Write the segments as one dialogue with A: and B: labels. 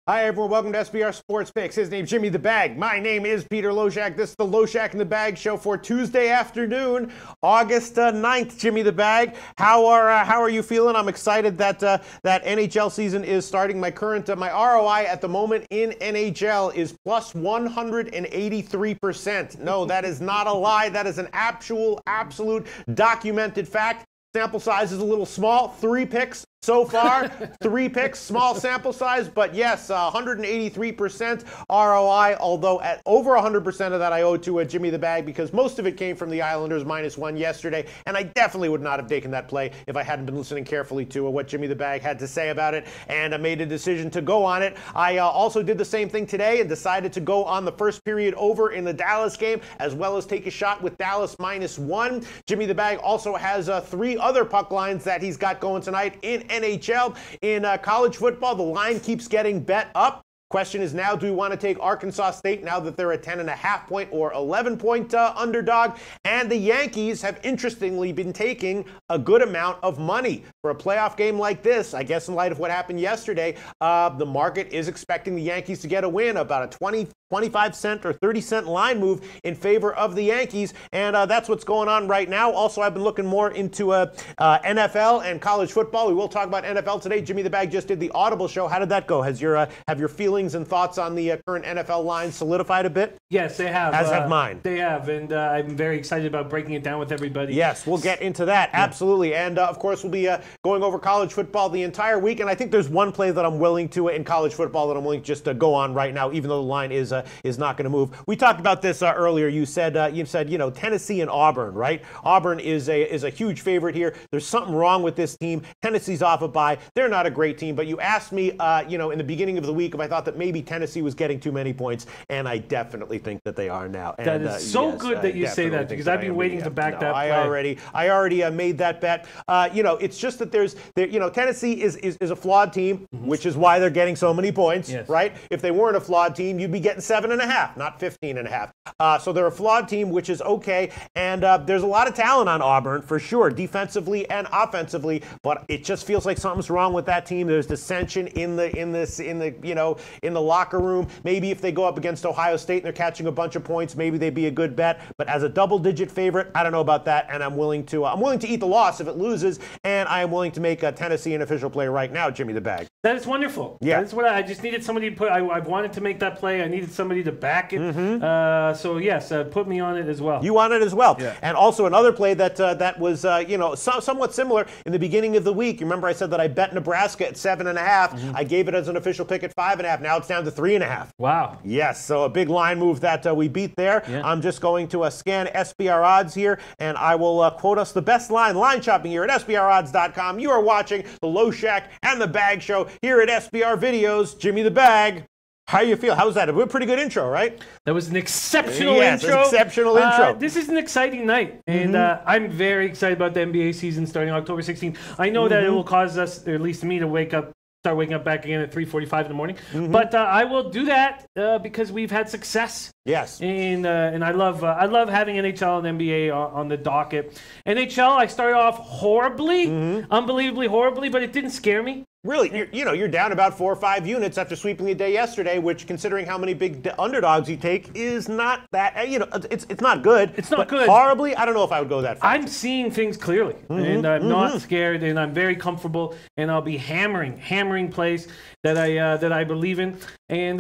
A: Hi everyone, welcome to SBR Sports Picks. His name's Jimmy the Bag. My name is Peter Loshak. This is the Loshak in the Bag show for Tuesday afternoon, August 9th. Jimmy the Bag, how are you feeling? I'm excited that that NHL season is starting. My ROI at the moment in NHL is plus 183%. No, that is not a lie. That is an absolute documented fact. Sample size is a little small. 3 picks so far. 3 picks, small sample size, but yes, 183% ROI, although at over 100% of that I owe to Jimmy the Bag because most of it came from the Islanders -1 yesterday, and I definitely would not have taken that play if I hadn't been listening carefully to what Jimmy the Bag had to say about it, and I made a decision to go on it. I also did the same thing today and decided to go on the first period over in the Dallas game, as well as take a shot with Dallas -1. Jimmy the Bag also has 3 other puck lines that he's got going tonight in NHL. In college football, the line keeps getting bet up. Question is now, do we want to take Arkansas State now that they're a 10.5 point or 11 point underdog? And the Yankees have interestingly been taking a good amount of money for a playoff game like this. I guess in light of what happened yesterday, the market is expecting the Yankees to get a win, about a 25 cent or 30 cent line move in favor of the Yankees, and that's what's going on right now. Also, I've been looking more into NFL and college football. We will talk about NFL today. Jimmy the Bag just did the Audible show. How did that go? Have your feelings and thoughts on the current NFL line solidified a bit?
B: Yes, they have.
A: As have mine.
B: They have, and I'm very excited about breaking it down with everybody.
A: Yes, we'll get into that, absolutely. And, of course, we'll be going over college football the entire week, and I think there's one play that I'm willing to, in college football, that I'm willing to just go on right now, even though the line is not going to move. We talked about this earlier. You said, Tennessee and Auburn, right? Auburn is a huge favorite here. There's something wrong with this team. Tennessee's off a bye. They're not a great team, but you asked me, in the beginning of the week if I thought that maybe Tennessee was getting too many points, and I definitely think that they are now. And,
B: that is so good that you say that, because I've been waiting to back that play.
A: I already made that bet. It's just that Tennessee is a flawed team, which is why they're getting so many points, right? If they weren't a flawed team, you'd be getting 7.5, not 15.5. So they're a flawed team, which is okay. And there's a lot of talent on Auburn for sure, defensively and offensively. But it just feels like something's wrong with that team. There's dissension in the locker room. Maybe if they go up against Ohio State and they're catching a bunch of points, maybe they'd be a good bet. But as a double-digit favorite, I don't know about that. And I'm willing to eat the loss if it loses. And I am willing to make Tennessee an official play right now, Jimmy the Bag.
B: That is wonderful. Yeah, that's what I just needed somebody to put. I wanted to make that play. I needed somebody to back it. So yes, put me on it as well.
A: You on it as well. Yeah. And also another play that was somewhat similar in the beginning of the week. You remember I said that I bet Nebraska at 7.5. I gave it as an official pick at 5.5. Now it's down to 3.5.
B: Wow.
A: Yes. So a big line move that we beat there. Yeah. I'm just going to scan SBR odds here, and I will quote us the best line shopping here at SBRodds.com. You are watching the Loshak and the Bag show here at SBR Videos. Jimmy the Bag. How you feel? How was that? A pretty good intro, right?
B: That was an exceptional intro.
A: Exceptional intro.
B: This is an exciting night, and I'm very excited about the NBA season starting October 16th. I know that it will cause us, or at least me, to start waking up back again at 3:45 in the morning. But I will do that because we've had success.
A: Yes.
B: And I love having NHL and NBA on the docket. NHL, I started off horribly, unbelievably horribly, but it didn't scare me.
A: Really, you're down about 4 or 5 units after sweeping the day yesterday, which, considering how many big underdogs you take, is not that. It's not good.
B: It's not good.
A: Horribly, I don't know if I would go that far.
B: I'm seeing things clearly, and I'm not scared, and I'm very comfortable, and I'll be hammering plays that I believe in, and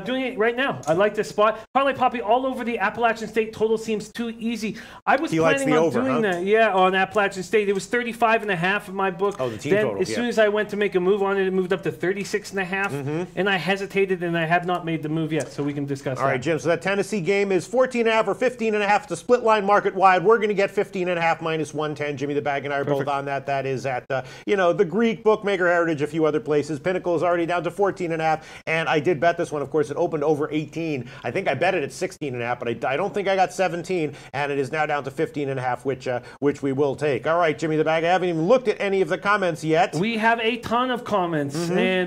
B: doing it right now. I like this spot. Parlay Poppy all over the Appalachian State. Total seems too easy. I was planning on doing that. Yeah, on Appalachian State. It was 35.5 in my book.
A: Oh, the team
B: then,
A: total.
B: As soon as I went to make a move on it, it moved up to 36.5, and I hesitated, and I have not made the move yet, so we can discuss that.
A: All right, Jim, so that Tennessee game is 14.5 or 15.5. It's a split line market wide. We're going to get 15.5 minus 110. Jimmy the Bag and I are both on that. That is at, the Greek, Bookmaker Heritage, a few other places. Pinnacle is already down to 14.5, and I did bet this one. Of course, it opened over 18. I think I bet it at 16.5, but I don't think I got 17, and it is now down to 15.5, which we will take. All right, Jimmy the Bag, I haven't even looked at any of the comments yet.
B: We have a ton of comments,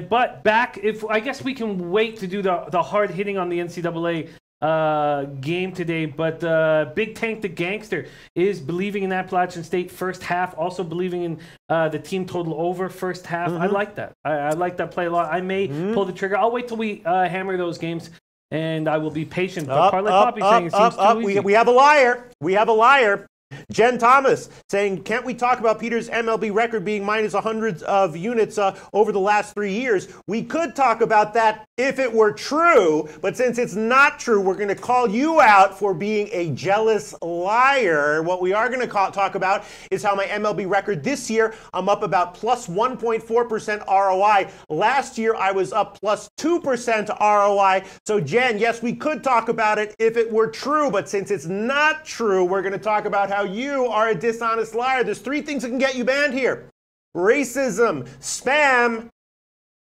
B: but I guess we can wait to do the hard hitting on the NCAA game today, but Big Tank the Gangster is believing in Appalachian State first half, also believing in the team total over first half. I like that. I like that play a lot. I may pull the trigger. I'll wait till we hammer those games, and I will be patient. But Parlay Poppy saying it seems too easy.
A: We have a liar. We have a liar. Jen Thomas saying, can't we talk about Peter's MLB record being minus hundreds of units over the last 3 years? We could talk about that if it were true, but since it's not true, we're going to call you out for being a jealous liar. What we are going to talk about is how my MLB record this year, I'm up about plus 1.4% ROI. Last year, I was up plus 2% ROI. So, Jen, yes, we could talk about it if it were true, but since it's not true, we're going to talk about how you are a dishonest liar. There's 3 things that can get you banned here: racism, spam,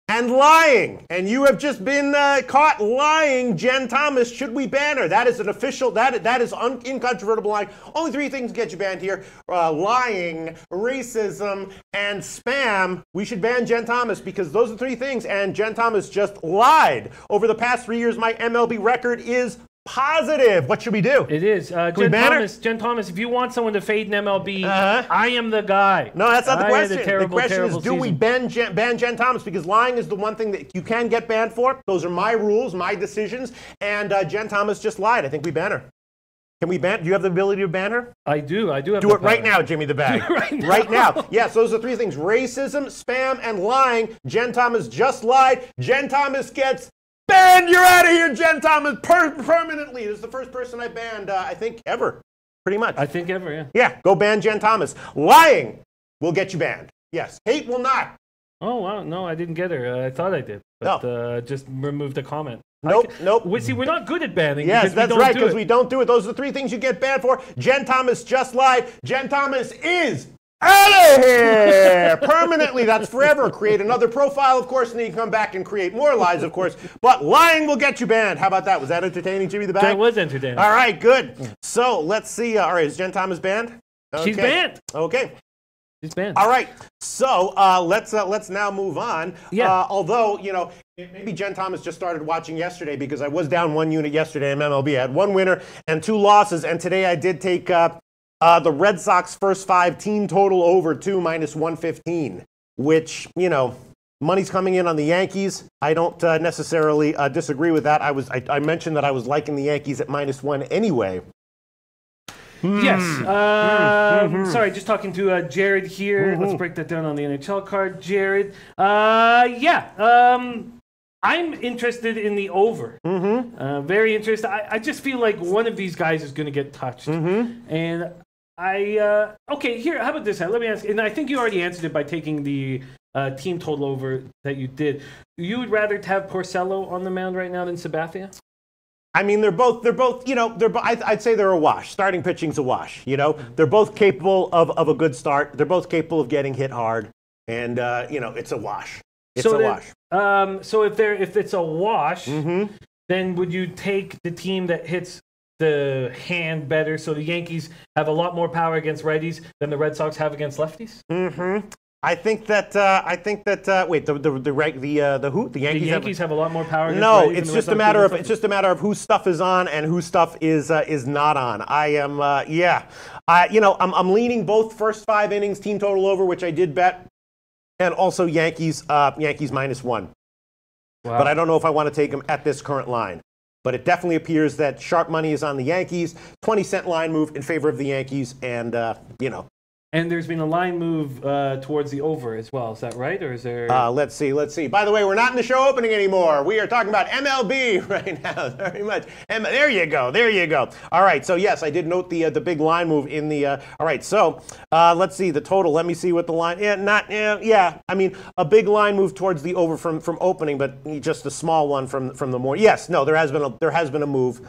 A: and lying. And you have just been caught lying, Jen Thomas. Should we ban her? That is an official, that is incontrovertible line. Only 3 things get you banned here: lying, racism, and spam. We should ban Jen Thomas because those are 3 things, and Jen Thomas just lied. Over the past 3 years, my MLB record is positive. What should we do?
B: It is. Jen Thomas, if you want someone to fade in MLB, I am the guy.
A: No, that's not the question.
B: The
A: question is, do we ban Jen Thomas? Because lying is the one thing that you can get banned for. Those are my rules, my decisions, and Jen Thomas just lied. I think we ban her. Can we ban? Do you have the ability to ban her?
B: I do. I do have.
A: Do it right now, Jimmy the Bag. Right now. Yes, those are 3 things: racism, spam, and lying. Jen Thomas just lied. Jen Thomas gets banned. You're out of here, Jen Thomas, permanently. This is the first person I banned, I think, ever. Pretty much.
B: I think ever, yeah.
A: Yeah, go ban Jen Thomas. Lying will get you banned. Yes. Hate will not.
B: Oh, wow. No, I didn't get her. I thought I did. But just removed the comment.
A: Nope.
B: See, we're not good at banning.
A: Yes, that's right, because we don't do it. Those are the 3 things you get banned for. Jen Thomas just lied. Jen Thomas is out of here permanently. That's forever. Create another profile, of course, and then you come back and create more lies, of course. But lying will get you banned. How about that? Was that entertaining, Jimmy the Bag?
B: That was entertaining.
A: All right, good. So let's see. All right, is Jen Thomas banned? Okay.
B: She's banned.
A: Okay.
B: She's banned.
A: All right. So let's now move on.
B: Yeah.
A: Although, you know, maybe Jen Thomas just started watching yesterday because I was down 1 unit yesterday in MLB. I had 1 winner and 2 losses, and today I did take the Red Sox first 5 team total over to minus 115, which, you know, money's coming in on the Yankees. I don't necessarily disagree with that. I mentioned that I was liking the Yankees at minus 1 anyway.
B: Yes. Sorry, just talking to Jared here. Let's break that down on the NHL card. Jared. I'm interested in the over. Very interested. I just feel like one of these guys is going to get touched. And okay, here, how about this? Let me ask, and I think you already answered it by taking the team total over that you did. You would rather have Porcello on the mound right now than Sabathia?
A: I mean, they're both, you know, I'd say they're a wash. Starting pitching's a wash, you know. They're both capable of a good start. They're both capable of getting hit hard. And, you know, it's a wash. It's a wash.
B: So if it's a wash, then would you take the team that hits the hand better? So the Yankees have a lot more power against righties than the Red Sox have against lefties?
A: I think that wait, the Yankees
B: have a lot more power against
A: No,
B: righties
A: it's just a matter of whose stuff is on and whose stuff is not on. I am I'm leaning both first 5 innings team total over, which I did bet, and also Yankees minus 1. Wow. But I don't know if I want to take them at this current line. But it definitely appears that sharp money is on the Yankees. 20-cent line move in favor of the Yankees, and you know.
B: And there's been a line move towards the over as well. Is that right, or is there?
A: Let's see. By the way, we're not in the show opening anymore. We are talking about MLB right now, very much. There you go. All right. So yes, I did note the big line move in the. All right. So let's see the total. Let me see what the line. Yeah. I mean, a big line move towards the over from opening, but just a small one from the more. Yes. No. There has been a move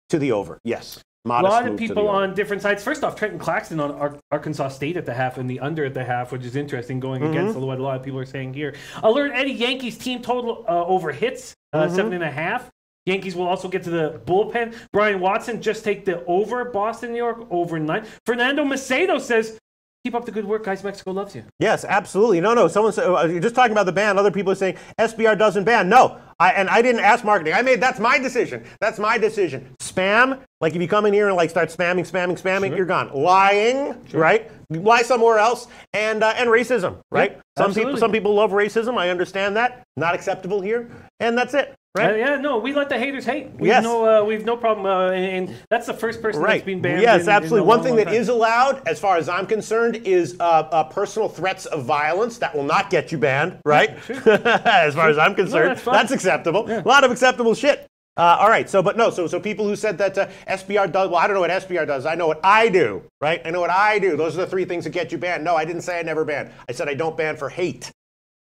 A: to the over. Yes.
B: A lot of people on different sides. First off, Trenton Claxton on Arkansas State at the half and the under at the half, which is interesting, going against what a lot of people are saying here. Alert Eddie, Yankees team total over hits, 7.5. Yankees will also get to the bullpen. Brian Watson, just take the over. Boston, New York, over 9. Fernando Macedo says, keep up the good work, guys. Mexico loves you.
A: Yes, absolutely. No. Someone said, you're just talking about the ban. Other people are saying SBR doesn't ban. No. I didn't ask marketing. That's my decision. That's my decision. Spam, like if you come in here and like start spamming, you're gone. Lying, right? Lie somewhere else, and racism, right?
B: Yeah,
A: some people love racism. I understand that. Not acceptable here, and that's it. Right?
B: Yeah, no, we let the haters hate. We have no problem, and that's the first person that's been banned.
A: Yes, absolutely. One thing that is allowed, as far as I'm concerned, is personal threats of violence. That will not get you banned, right? As far as I'm concerned, that's acceptable. Yeah. A lot of acceptable shit. All right, so people who said that SBR does, well, I don't know what SBR does. I know what I do, right? I know what I do. Those are the 3 things that get you banned. No, I didn't say I never ban. I said I don't ban for hate.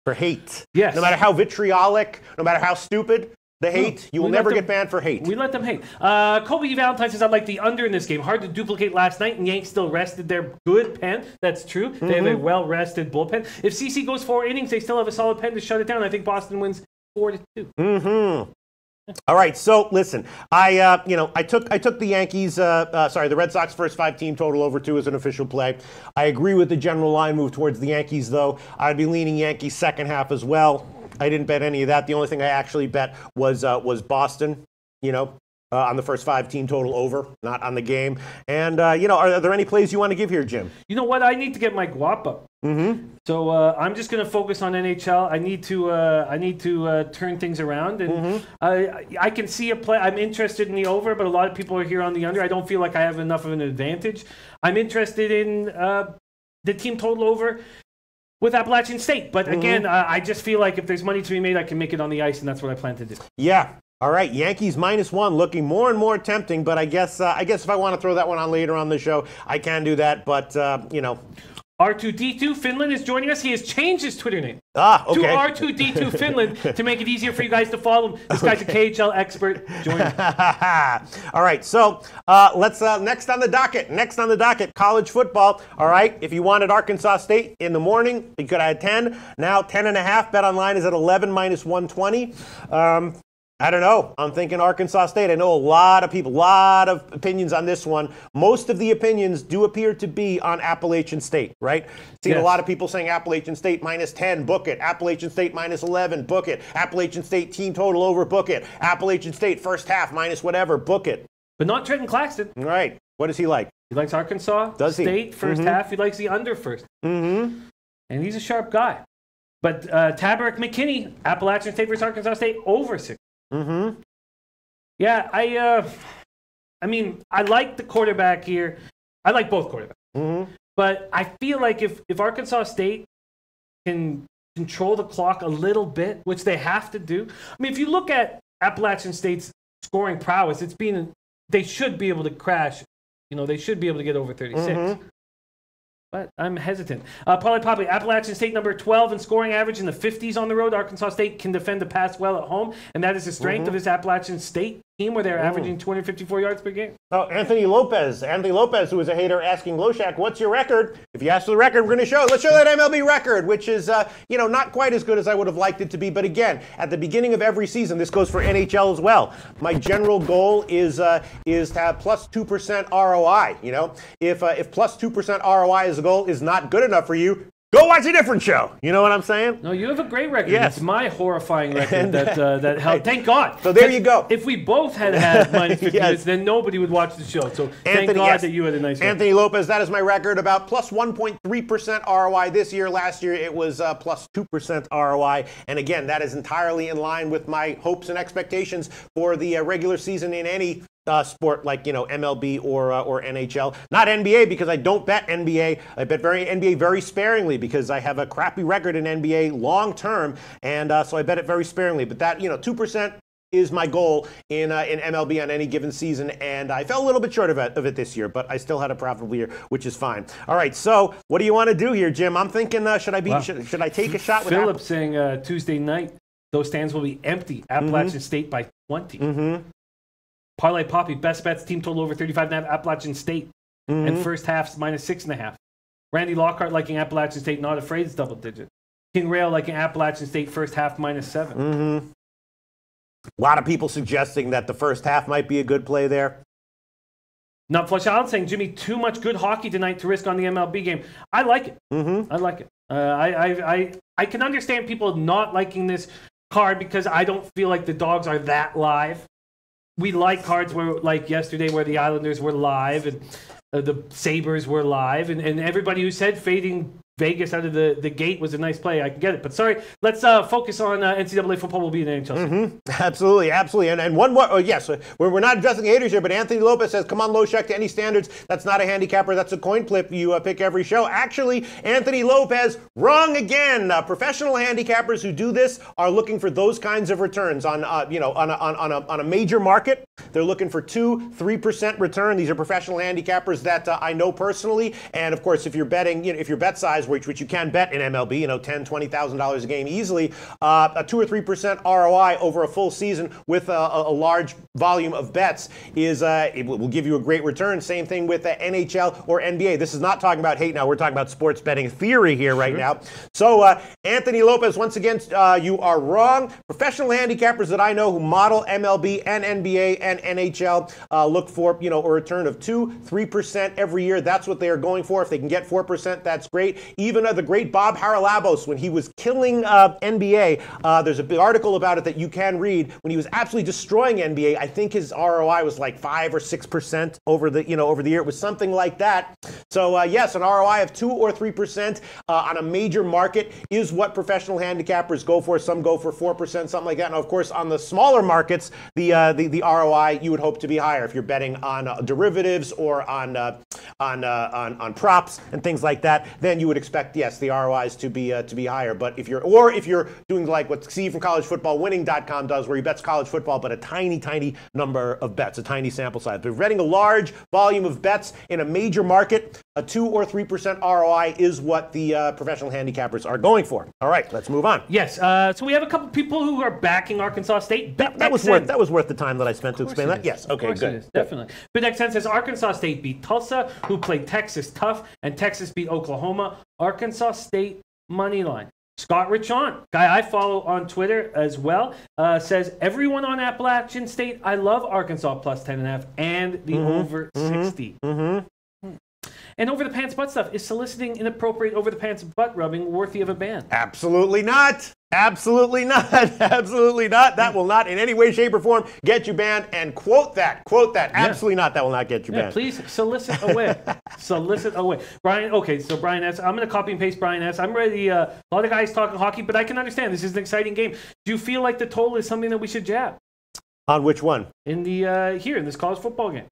A: For hate.
B: Yes.
A: No matter how vitriolic, no matter how stupid the hate, you will never get banned for hate.
B: We let them hate. Kobe Valentine says, I like the under in this game. Hard to duplicate last night, and Yanks still rested their good pen. That's true. They have a well-rested bullpen. If CC goes 4 innings, they still have a solid pen to shut it down. I think Boston wins 4-2.
A: All right, so listen, I took the Yankees, the Red Sox first 5 team total over 2 as an official play. I agree with the general line move towards the Yankees, though. I'd be leaning Yankees second half as well. I didn't bet any of that. The only thing I actually bet was Boston, on the first 5 team total over, not on the game. And, are there any plays you want to give here, Jim?
B: You know what? I need to get my guap up. So I'm just going to focus on NHL. I need to turn things around, and I can see a play. I'm interested in the over, but a lot of people are here on the under. I don't feel like I have enough of an advantage. I'm interested in the team total over with Appalachian State, but again, I just feel like if there's money to be made, I can make it on the ice, and that's what I plan to do. Yeah.
A: All right, Yankees -1, looking more and more tempting, but I guess if I want to throw that one on later on the show, I can do that. But
B: R2D2 Finland is joining us. He has changed his Twitter name
A: to
B: R2D2 Finland to make it easier for you guys to follow him. This guy's a KHL expert. Join him.
A: All right, so let's next on the docket, college football. All right, if you wanted Arkansas State in the morning, you could have had 10. Now 10.5. Bet online is at 11 -120. I don't know. I'm thinking Arkansas State. I know a lot of people, a lot of opinions on this one. Most of the opinions do appear to be on Appalachian State, right? Seeing a lot of people saying Appalachian State -10, book it. Appalachian State -11, book it. Appalachian State team total over, book it. Appalachian State first half minus whatever, book it.
B: But not Trenton Claxton.
A: All right. What does he like?
B: He likes Arkansas State first half. He likes the under first. And he's a sharp guy. But Tabarick McKinney, Appalachian State versus Arkansas State over 6. Yeah, I mean, I like the quarterback here. I like both quarterbacks. But I feel like if Arkansas State can control the clock a little bit, which they have to do. I mean, if you look at Appalachian State's scoring prowess, they should be able to crash. They should be able to get over 36. But I'm hesitant. Probably Appalachian State number 12 in scoring average in the 50s on the road. Arkansas State can defend the pass well at home, and that is the strength of this Appalachian State team, where they're averaging 254 yards per game.
A: Oh, Anthony Lopez, who is a hater, asking Loshak, what's your record? If you ask for the record, we're going to show it. Let's show that MLB record, which is, not quite as good as I would have liked it to be. But again, at the beginning of every season, this goes for NHL as well. My general goal is to have plus 2% ROI. If plus 2% ROI as a goal is not good enough for you, go watch a different show. You know what I'm saying?
B: No, you have a great record. Yes. It's my horrifying record that helped. Thank God.
A: So there you go.
B: If we both had minus 50 minutes, then nobody would watch the show. So thank God that you had a nice record.
A: Anthony Lopez, that is my record. About plus 1.3% ROI this year. Last year it was plus 2% ROI. And again, that is entirely in line with my hopes and expectations for the regular season in any sport like MLB or NHL. Not NBA, because I don't bet NBA. I bet NBA very sparingly because I have a crappy record in NBA long term, and so I bet it very sparingly. But that 2% is my goal in MLB on any given season, and I fell a little bit short of it this year, but I still had a profitable year, which is fine. All right, so what do you want to do here, Jim? I'm thinking should I take a shot with
B: Philip saying Tuesday night those stands will be empty. Appalachian State by 20. Parlay Poppy, best bets, team total over 35.5, Appalachian State. And first half's minus 6.5. Randy Lockhart liking Appalachian State, not afraid it's double digit. King Rail liking Appalachian State, first half minus 7.
A: A lot of people suggesting that the first half might be a good play there.
B: Not Flush Island saying, Jimmy, too much good hockey tonight to risk on the MLB game. I like it. I like it. I can understand people not liking this card because I don't feel like the dogs are that live. We like cards where, like yesterday, where the Islanders were live and the Sabres were live, and everybody who said fading Vegas out of the gate was a nice play. I can get it. But sorry, let's focus on NCAA football will be in the NHL.
A: Absolutely, absolutely. And one more, yes, we're not addressing the haters here, but Anthony Lopez says, come on, Loshak, to any standards. That's not a handicapper. That's a coin flip you pick every show. Actually, Anthony Lopez, wrong again. Professional handicappers who do this are looking for those kinds of returns on a major market. They're looking for 2-3% return. These are professional handicappers that I know personally. And of course, if you're betting, if your bet size, which you can bet in MLB, $10,000, $20,000 a game easily, a 2 or 3% ROI over a full season with a large volume of bets it will give you a great return. Same thing with NHL or NBA. This is not talking about hate now. We're talking about sports betting theory here right now. So Anthony Lopez, once again, you are wrong. Professional handicappers that I know who model MLB and NBA and NHL look for a return of 2-3% every year. That's what they are going for. If they can get 4%, that's great. Even the great Bob Haralabos, when he was killing NBA, there's a big article about it that you can read. When he was absolutely destroying NBA, I think his ROI was like 5 or 6% over the year. It was something like that. So yes, an ROI of 2 or 3% on a major market is what professional handicappers go for. Some go for 4%, something like that. And of course, on the smaller markets, the ROI you would hope to be higher if you're betting on derivatives or on props and things like that. Then you would expect, yes, the ROIs to be higher. But if you're doing like what Steve from collegefootballwinning.com does, where he bets college football, but a tiny number of bets, a tiny sample size. But if you're betting a large volume of bets in a major market, a 2 or 3% ROI is what the professional handicappers are going for. All right, let's move on.
B: Yes, so we have a couple people who are backing Arkansas State.
A: That was worth the time that I spent to explain that. Yes, okay, good.
B: Definitely. BitXN says Arkansas State beat Tulsa, who played Texas tough, and Texas beat Oklahoma. Arkansas State money line. Scott Richon, guy I follow on Twitter as well, says everyone on Appalachian State, I love Arkansas plus 10.5 and the over 60. And over the pants butt stuff, is soliciting inappropriate over the pants butt rubbing worthy of a ban?
A: Absolutely not. Absolutely not. Absolutely not. That will not in any way, shape, or form get you banned. And quote that. Yeah. Absolutely not. That will not get you banned.
B: Please solicit away. Solicit away. Brian, okay, so Brian S. I'm going to copy and paste Brian S. I'm ready. A lot of guys talking hockey, but I can understand. This is an exciting game. Do you feel like the total is something that we should jab?
A: On which one?
B: In the here in this college football game.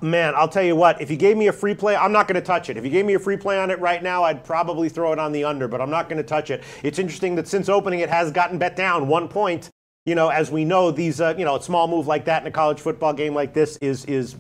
A: Man, I'll tell you what. If you gave me a free play, I'm not going to touch it. If you gave me a free play on it right now, I'd probably throw it on the under, but I'm not going to touch it. It's interesting that since opening, it has gotten bet down 1 point. As we know, these, a small move like that in a college football game like this is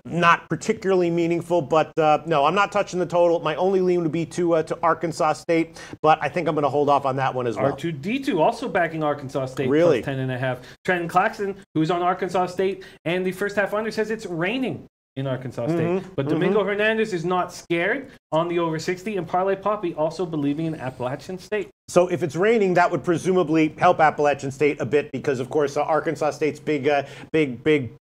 A: not particularly meaningful. But no, I'm not touching the total. My only lean would be to Arkansas State, but I think I'm going to hold off on that one as well.
B: R2D2 also backing Arkansas State
A: really?
B: Plus 10.5. Trenton Claxton, who's on Arkansas State, and the first half under says it's raining in Arkansas State. But Domingo Hernandez is not scared on the over 60, and Parlay Poppy also believing in Appalachian State.
A: So if it's raining, that would presumably help Appalachian State a bit because, of course, Arkansas State's big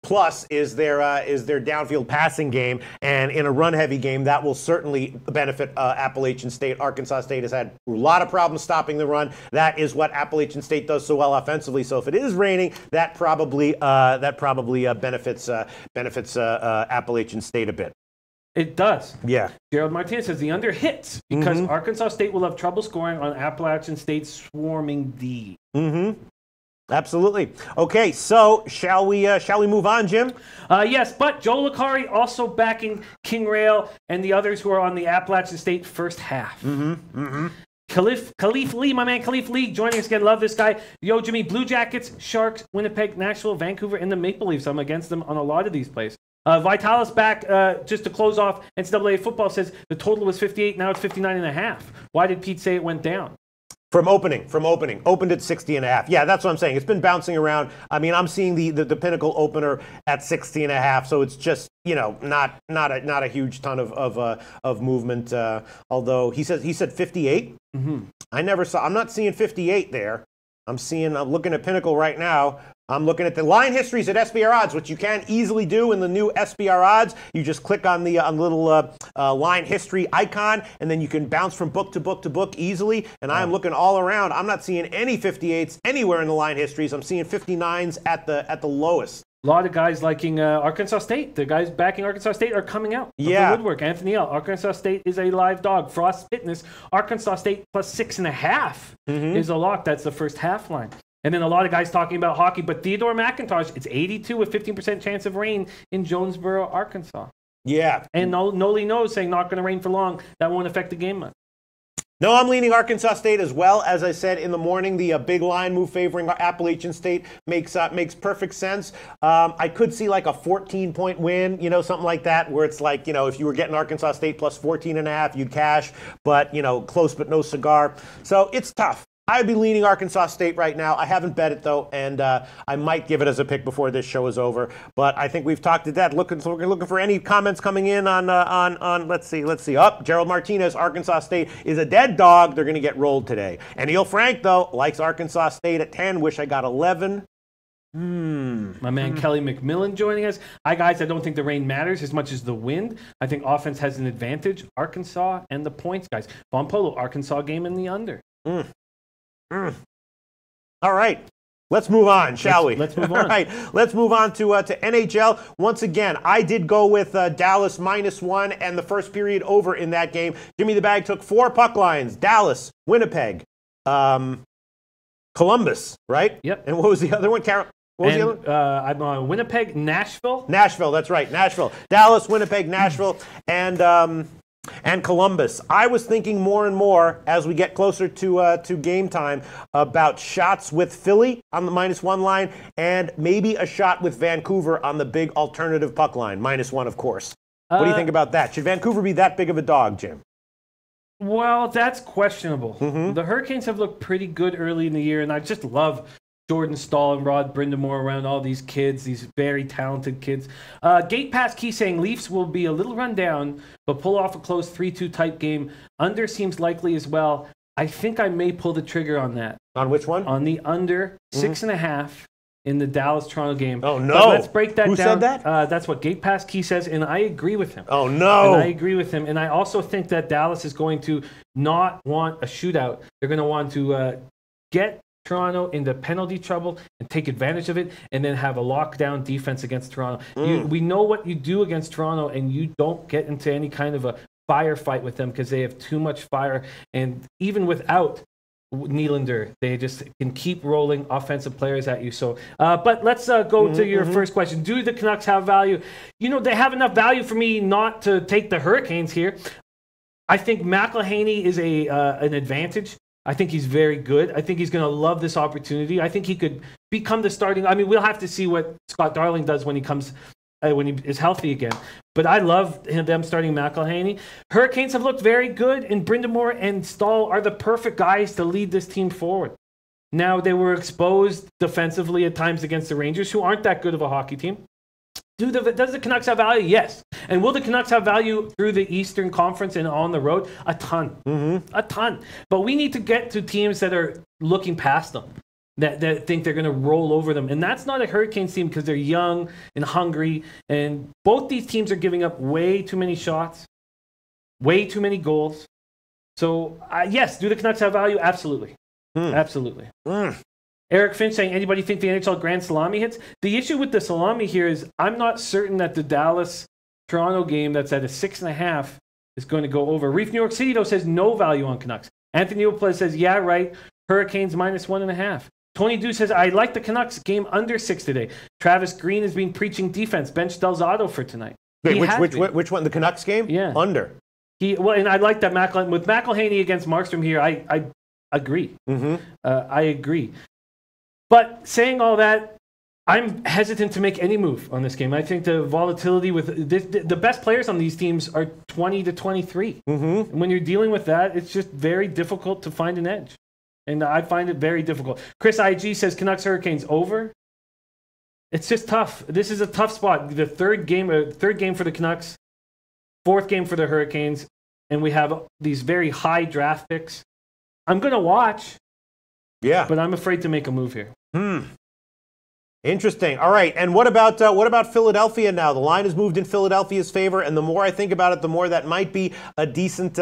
A: plus is their downfield passing game, and in a run-heavy game, that will certainly benefit Appalachian State. Arkansas State has had a lot of problems stopping the run. That is what Appalachian State does so well offensively. So if it is raining, that probably benefits Appalachian State a bit.
B: It does.
A: Yeah.
B: Gerald Martinez says the under hits because Arkansas State will have trouble scoring on Appalachian State's swarming D.
A: Absolutely. Okay, so shall we move on, Jim?
B: Yes, but Joe Licari also backing King Rail and the others who are on the Appalachian State first half. Khalif Lee, my man Khalif Lee, joining us again. Love this guy. Yo, Jimmy, Blue Jackets, Sharks, Winnipeg, Nashville, Vancouver, and the Maple Leafs. I'm against them on a lot of these plays. Vitalis back just to close off NCAA football says the total was 58, now it's 59.5. Why did Pete say it went down?
A: From opening. Opened at 60.5. Yeah, that's what I'm saying. It's been bouncing around. I mean, I'm seeing the Pinnacle opener at 60.5, so it's just, not a huge ton of movement. Although he said 58. I'm not seeing 58 there. I'm looking at Pinnacle right now. I'm looking at the line histories at SBR Odds, which you can easily do in the new SBR Odds. You just click on the little line history icon, and then you can bounce from book to book to book easily. And I'm looking all around. I'm not seeing any 58s anywhere in the line histories. I'm seeing 59s at the lowest.
B: A lot of guys liking Arkansas State. The guys backing Arkansas State are coming out of the woodwork. Anthony L. Arkansas State is a live dog. Frost Fitness, Arkansas State plus 6.5 is a lock. That's the first half line. And then a lot of guys talking about hockey, but Theodore McIntosh, it's 82 with 15% chance of rain in Jonesboro, Arkansas.
A: Yeah.
B: And Noli knows saying not going to rain for long. That won't affect the game much.
A: No, I'm leaning Arkansas State as well. As I said in the morning, the big line move favoring Appalachian State makes perfect sense. I could see like a 14-point win, something like that, where it's like, if you were getting Arkansas State plus 14.5, you'd cash, but, close but no cigar. So it's tough. I'd be leaning Arkansas State right now. I haven't bet it, though, and I might give it as a pick before this show is over. But I think we've talked to that. Looking for any comments coming in on let's see. Gerald Martinez, Arkansas State is a dead dog. They're going to get rolled today. And Neil Frank, though, likes Arkansas State at 10. Wish I got 11.
B: My man Kelly McMillan joining us. Hi, guys. I don't think the rain matters as much as the wind. I think offense has an advantage. Arkansas and the points, guys. Von Polo, Arkansas game in the under.
A: All right. Let's move on, shall we?
B: Let's move on.
A: All right. Let's move on to NHL. Once again, I did go with Dallas -1 and the first period over in that game. Jimmy the Bag took 4 puck lines. Dallas, Winnipeg, Columbus, right?
B: Yep.
A: And what was the other one? What was the other one?
B: I'm on Winnipeg, Nashville.
A: Nashville, that's right. Nashville. Dallas, Winnipeg, Nashville, and Columbus. I was thinking more and more as we get closer to game time about shots with Philly on the -1 line and maybe a shot with Vancouver on the big alternative puck line, -1, of course. What do you think about that? Should Vancouver be that big of a dog, Jim?
B: Well, that's questionable. The Hurricanes have looked pretty good early in the year, and I just love Jordan Stahl and Rod Brindamore around all these kids, these very talented kids. Gate Pass Key saying Leafs will be a little run down, but pull off a close 3-2 type game. Under seems likely as well. I think I may pull the trigger on that.
A: On which one?
B: On the under 6.5 in the Dallas-Toronto game.
A: Oh, no.
B: But let's break that down.
A: Who said that?
B: That's what Gate Pass Key says, and I agree with him.
A: Oh, no.
B: And I agree with him. And I also think that Dallas is going to not want a shootout. They're going to want to get Toronto into penalty trouble and take advantage of it, and then have a lockdown defense against Toronto. We know what you do against Toronto, and you don't get into any kind of a firefight with them because they have too much fire. And even without Nylander, they just can keep rolling offensive players at you. So, but let's go to your first question. Do the Canucks have value? They have enough value for me not to take the Hurricanes here. I think McElhaney is an advantage. I think he's very good. I think he's going to love this opportunity. I think he could become the starting. I mean, we'll have to see what Scott Darling does when he comes, when he is healthy again. But I love them starting McElhaney. Hurricanes have looked very good, and Brindamore and Stahl are the perfect guys to lead this team forward. Now, they were exposed defensively at times against the Rangers, who aren't that good of a hockey team. Does the Canucks have value? Yes. And will the Canucks have value through the Eastern Conference and on the road? A ton. A ton. But we need to get to teams that are looking past them, that think they're going to roll over them. And that's not a Hurricanes team because they're young and hungry. And both these teams are giving up way too many shots, way too many goals. So, yes, do the Canucks have value? Absolutely. Absolutely. Eric Finch saying, anybody think the NHL Grand Salami hits? The issue with the salami here is I'm not certain that the Dallas-Toronto game that's at a 6.5 is going to go over. Reef New York City, though, says no value on Canucks. Anthony Oples says, yeah, right. Hurricanes -1.5. Tony Dew says, I like the Canucks game under 6 today. Travis Green has been preaching defense. Bench Delzato for tonight.
A: Wait, which one? The Canucks game?
B: Yeah.
A: Under.
B: And I like that with McElhaney against Markstrom here. I agree. I agree. But saying all that, I'm hesitant to make any move on this game. I think the volatility with the best players on these teams are 20 to 23. And when you're dealing with that, it's just very difficult to find an edge. And I find it very difficult. Chris IG says Canucks Hurricanes over. It's just tough. This is a tough spot. The third game for the Canucks, fourth game for the Hurricanes, and we have these very high draft picks. I'm going to watch. Yeah. But I'm afraid to make a move here.
A: Interesting. All right, and what about Philadelphia now? The line has moved in Philadelphia's favor, and the more I think about it, the more that might be a decent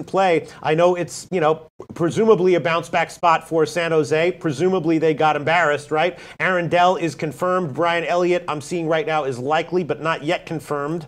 A: play. I know it's presumably a bounce back spot for San Jose. Presumably they got embarrassed, right? Aaron Dell is confirmed. Brian Elliott, I'm seeing right now, is likely but not yet confirmed.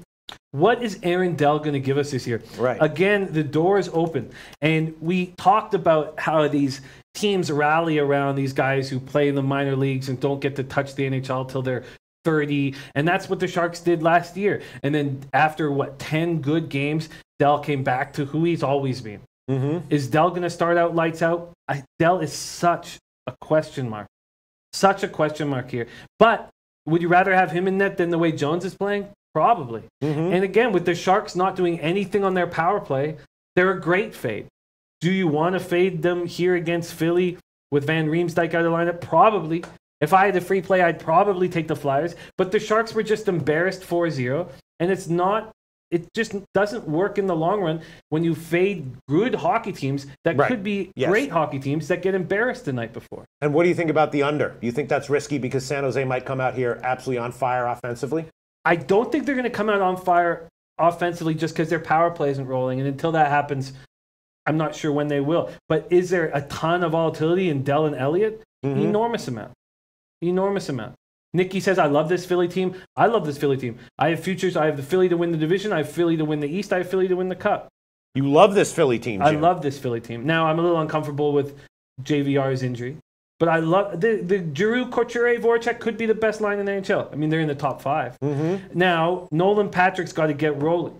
B: What is Aaron Dell going to give us this year?
A: Right.
B: Again, the door is open, and we talked about how these teams rally around these guys who play in the minor leagues and don't get to touch the NHL till they're 30. And that's what the Sharks did last year. And then after, 10 good games, Dell came back to who he's always been. Mm-hmm. Is Dell going to start out lights out? Dell is such a question mark. Such a question mark here. But would you rather have him in net than the way Jones is playing? Probably. Mm-hmm. And again, with the Sharks not doing anything on their power play, they're a great fade. Do you want to fade them here against Philly with Van Riemsdyk out of the lineup? Probably. If I had the free play, I'd probably take the Flyers. But the Sharks were just embarrassed 4-0. And it just doesn't work in the long run when you fade good hockey teams that could be great hockey teams that get embarrassed the night before.
A: And what do you think about the under? Do you think that's risky because San Jose might come out here absolutely on fire offensively?
B: I don't think they're going to come out on fire offensively just because their power play isn't rolling. And until that happens, I'm not sure when they will. But is there a ton of volatility in Dell and Elliott? Mm-hmm. Enormous amount. Enormous amount. Nicky says, I love this Philly team. I love this Philly team. I have futures. I have the Philly to win the division. I have Philly to win the East. I have Philly to win the Cup.
A: You love this Philly team, Jim.
B: I love this Philly team. Now, I'm a little uncomfortable with JVR's injury. But I love the Giroux, Couture, Voracek could be the best line in the NHL. I mean, they're in the top 5. Mm-hmm. Now, Nolan Patrick's got to get rolling.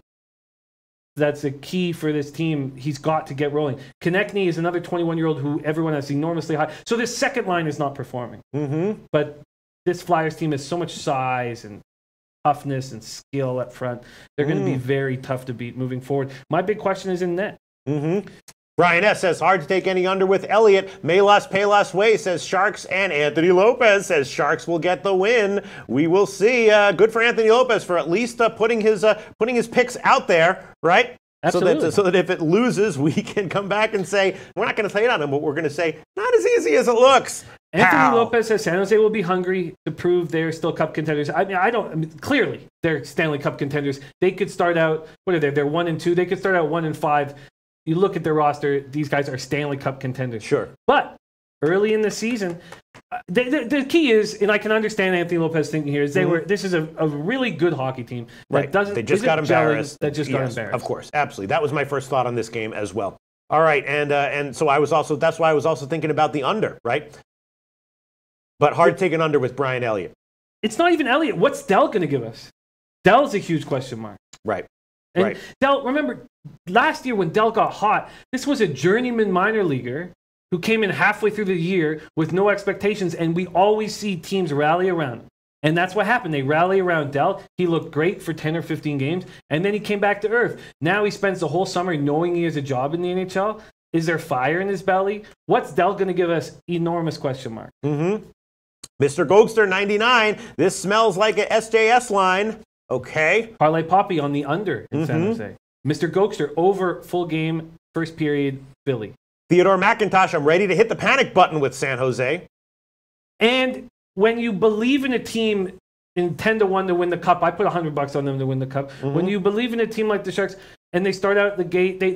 B: That's a key for this team. He's got to get rolling. Konechny is another 21-year-old who everyone has enormously high. So this second line is not performing. Mm-hmm. But this Flyers team has so much size and toughness and skill up front. They're going to be very tough to beat moving forward. My big question is in net.
A: Mm-hmm. Brian S. says, hard to take any under with Elliott. Melas Payless Way says Sharks, and Anthony Lopez says Sharks will get the win. We will see. Good for Anthony Lopez for at least putting his picks out there, right?
B: Absolutely.
A: So that if it loses, we can come back and say, we're not going to say it on him, but we're going to say, not as easy as it looks.
B: Anthony Lopez says San Jose will be hungry to prove they're still Cup contenders. Clearly, they're Stanley Cup contenders. They could start out, what are they? They're 1-2. They could start out 1-5. You look at their roster, these guys are Stanley Cup contenders.
A: Sure.
B: But early in the season, the key is, and I can understand Anthony Lopez thinking here, is this is a really good hockey team that
A: they just got embarrassed.
B: Got embarrassed.
A: Of course, absolutely. That was my first thought on this game as well. All right, and so that's why I was also thinking about the under, right? But hard to take an under with Brian Elliott.
B: It's not even Elliott. What's Dell going to give us? Dell's a huge question mark.
A: Right.
B: And Dell, remember, last year when Dell got hot, this was a journeyman minor leaguer who came in halfway through the year with no expectations, and we always see teams rally around him. And that's what happened. They rally around Dell. He looked great for 10 or 15 games, and then he came back to earth. Now he spends the whole summer knowing he has a job in the NHL. Is there fire in his belly? What's Dell going to give us? Enormous question mark.
A: Mm-hmm. Mr. Gogster 99, this smells like a SJS line. Okay.
B: Parlay Poppy on the under in San Jose. Mr. Gokster over full game, first period, Philly.
A: Theodore McIntosh, I'm ready to hit the panic button with San Jose.
B: And when you believe in a team in 10-1 to win the Cup, I put $100 on them to win the Cup. Mm-hmm. When you believe in a team like the Sharks and they start out the gate, they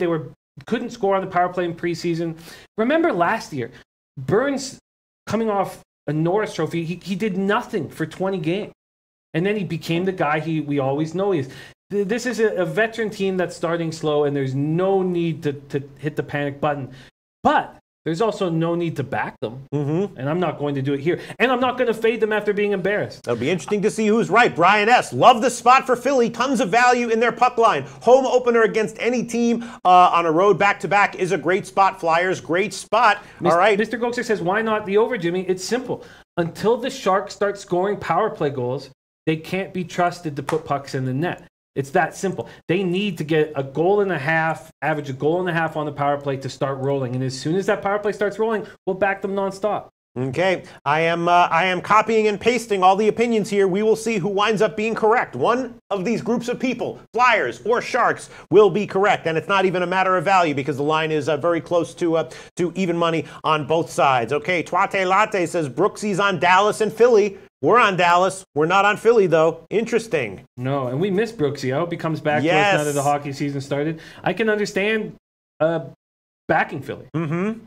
B: couldn't score on the power play in preseason. Remember last year, Burns coming off a Norris Trophy, he did nothing for 20 games. And then he became the guy we always know he is. This is a veteran team that's starting slow, and there's no need to hit the panic button. But there's also no need to back them. Mm-hmm. And I'm not going to do it here. And I'm not going to fade them after being embarrassed.
A: It'll be interesting to see who's right. Brian S. Love the spot for Philly. Tons of value in their puck line. Home opener against any team on a road back-to-back is a great spot. Flyers, great spot. All right.
B: Mr. Gokster says, why not the over, Jimmy? It's simple. Until the Sharks start scoring power play goals, they can't be trusted to put pucks in the net. It's that simple. They need to get a goal and a half, average a goal and a half on the power play to start rolling. And as soon as that power play starts rolling, we'll back them nonstop.
A: Okay, I am copying and pasting all the opinions here. We will see who winds up being correct. One of these groups of people, Flyers or Sharks, will be correct, and it's not even a matter of value because the line is very close to even money on both sides. Okay, Twate Latte says Brooksy's on Dallas and Philly. We're on Dallas. We're not on Philly, though. Interesting.
B: No, and we miss Brooksy. I hope he comes back to us now that the hockey season started. I can understand backing Philly.
A: Mm-hmm.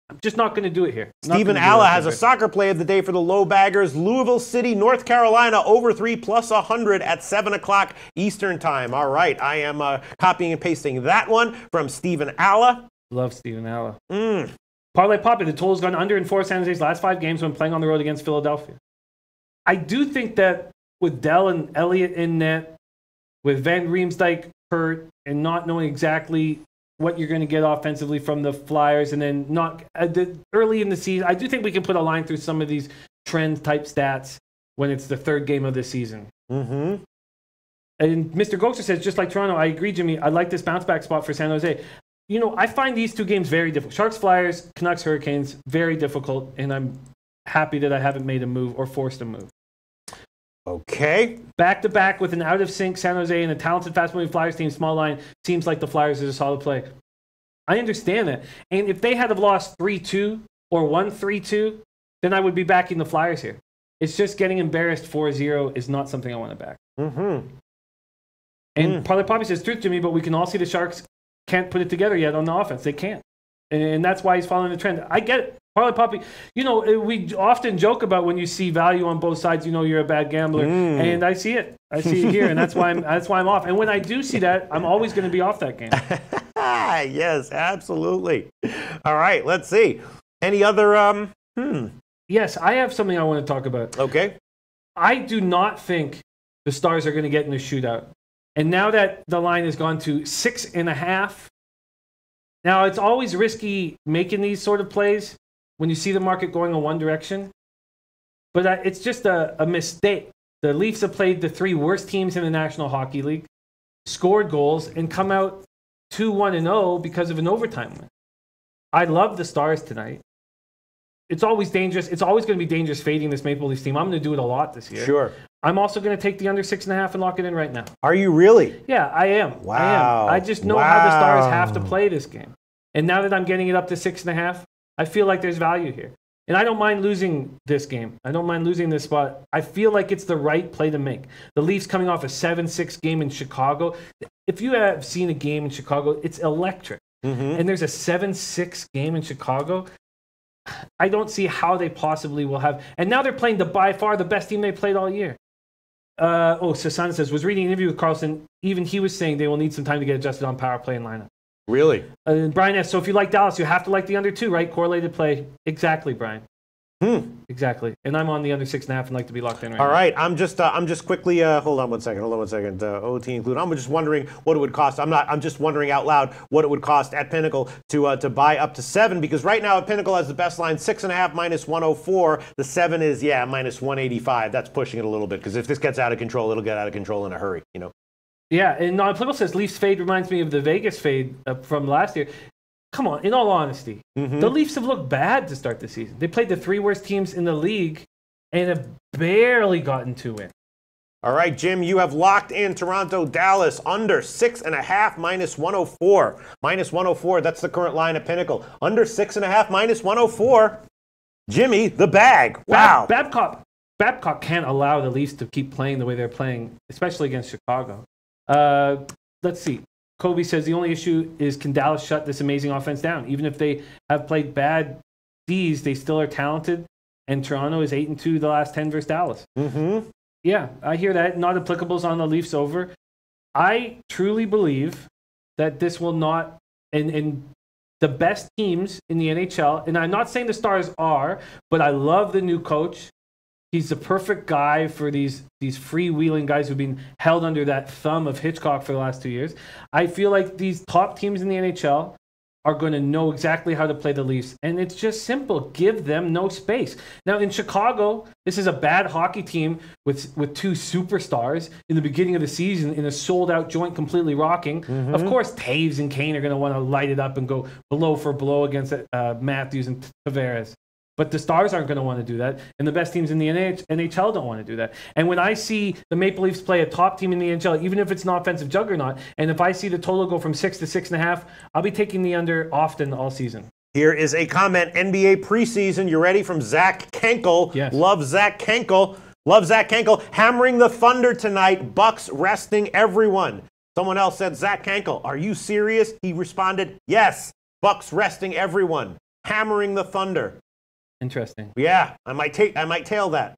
B: I'm just not going to do it here.
A: Stephen Alla has a soccer play of the day for the low baggers. Louisville City, North Carolina, over 3 plus 100 at 7 o'clock Eastern time. All right, I am copying and pasting that one from Stephen Alla.
B: Love Stephen Alla. Parlay Poppy, the total's gone under in 4 San Jose's last 5 games when playing on the road against Philadelphia. I do think that with Dell and Elliott in net, with Van Riemsdyk hurt, and not knowing exactly what you're going to get offensively from the Flyers, and then not early in the season, I do think we can put a line through some of these trend-type stats when it's the 3rd game of the season.
A: Mm-hmm.
B: And Mr. Goxer says, just like Toronto, I agree, Jimmy, I like this bounce-back spot for San Jose. You know, I find these 2 games very difficult. Sharks, Flyers, Canucks, Hurricanes, very difficult, and I'm happy that I haven't made a move or forced a move.
A: Okay.
B: Back-to-back with an out-of-sync San Jose and a talented, fast-moving Flyers team, small line, seems like the Flyers is a solid play. I understand that. And if they had have lost 3-2 or won 3-2, then I would be backing the Flyers here. It's just getting embarrassed 4-0 is not something I want to back.
A: Mm-hmm.
B: And Parlay Poppy says, truth to me, but we can all see the Sharks can't put it together yet on the offense. They can't. And that's why he's following the trend. I get it. Parlay Poppy, you know, we often joke about when you see value on both sides, you know you're a bad gambler. And I see it. I see it here, and that's why I'm off. And when I do see that, I'm always going to be off that game.
A: Yes, absolutely. All right, let's see. Any other
B: Yes, I have something I want to talk about.
A: Okay.
B: I do not think the Stars are going to get in a shootout. And now that the line has gone to 6.5, now it's always risky making these sort of plays when you see the market going in one direction. But it's just a mistake. The Leafs have played the 3 worst teams in the National Hockey League, scored goals, and come out 2-1-0 because of an overtime win. I love the Stars tonight. It's always dangerous. It's always going to be dangerous fading this Maple Leafs team. I'm going to do it a lot this year.
A: Sure.
B: I'm also going to take the under 6.5 and lock it in right now.
A: Are you really?
B: Yeah, I am.
A: Wow.
B: I just know how the Stars have to play this game. And now that I'm getting it up to 6.5, I feel like there's value here. And I don't mind losing this game. I don't mind losing this spot. I feel like it's the right play to make. The Leafs coming off a 7-6 game in Chicago. If you have seen a game in Chicago, it's electric. And there's a 7-6 game in Chicago. I don't see how they possibly will have. And now they're playing by far the best team they played all year. Sasan says, was reading an interview with Carlson. Even he was saying they will need some time to get adjusted on power play and lineup.
A: Really?
B: Brian S., so if you like Dallas, you have to like the under 2, right? Correlated play. Exactly, Brian. Exactly. And I'm on the under 6.5 and like to be locked in right now.
A: All right. I'm just quickly, hold on one second. OT include. I'm just wondering what it would cost. I'm just wondering out loud what it would cost at Pinnacle to buy up to 7, because right now at Pinnacle has the best line, 6.5 minus 104. The 7 is, minus 185. That's pushing it a little bit, because if this gets out of control, it'll get out of control in a hurry, you know.
B: Yeah, and Non-Applicable says Leafs fade reminds me of the Vegas fade from last year. Come on, in all honesty, the Leafs have looked bad to start the season. They played the 3 worst teams in the league and have barely gotten 2 wins.
A: All right, Jim, you have locked in Toronto, Dallas, under 6.5 minus 104. Minus 104, that's the current line at Pinnacle. Under 6.5 minus 104. Jimmy, the bag. Wow.
B: Babcock can't allow the Leafs to keep playing the way they're playing, especially against Chicago. Let's see. Kobe says the only issue is, can Dallas shut this amazing offense down? Even if they have played bad Ds, they still are talented. And Toronto is 8-2 the last 10 versus Dallas. Yeah, I hear that. Not applicables on the Leafs over. I truly believe that this will not, and the best teams in the NHL, and I'm not saying the Stars are, but I love the new coach. He's the perfect guy for these freewheeling guys who've been held under that thumb of Hitchcock for the last 2 years. I feel like these top teams in the NHL are going to know exactly how to play the Leafs. And it's just simple. Give them no space. Now, in Chicago, this is a bad hockey team with 2 superstars in the beginning of the season in a sold-out joint completely rocking. Of course, Taves and Kane are going to want to light it up and go blow for blow against Matthews and Tavares. But the Stars aren't going to want to do that. And the best teams in the NHL don't want to do that. And when I see the Maple Leafs play a top team in the NHL, even if it's an offensive juggernaut, and if I see the total go from 6 to 6.5, I'll be taking the under often all season.
A: Here is a comment, NBA preseason. You ready? From Zach Kenkel.
B: Yes.
A: Love Zach Kenkel. Love Zach Kenkel. Hammering the Thunder tonight. Bucks resting everyone. Someone else said, Zach Kenkel, are you serious? He responded, yes. Bucks resting everyone. Hammering the Thunder.
B: Interesting.
A: Yeah, I might tail that.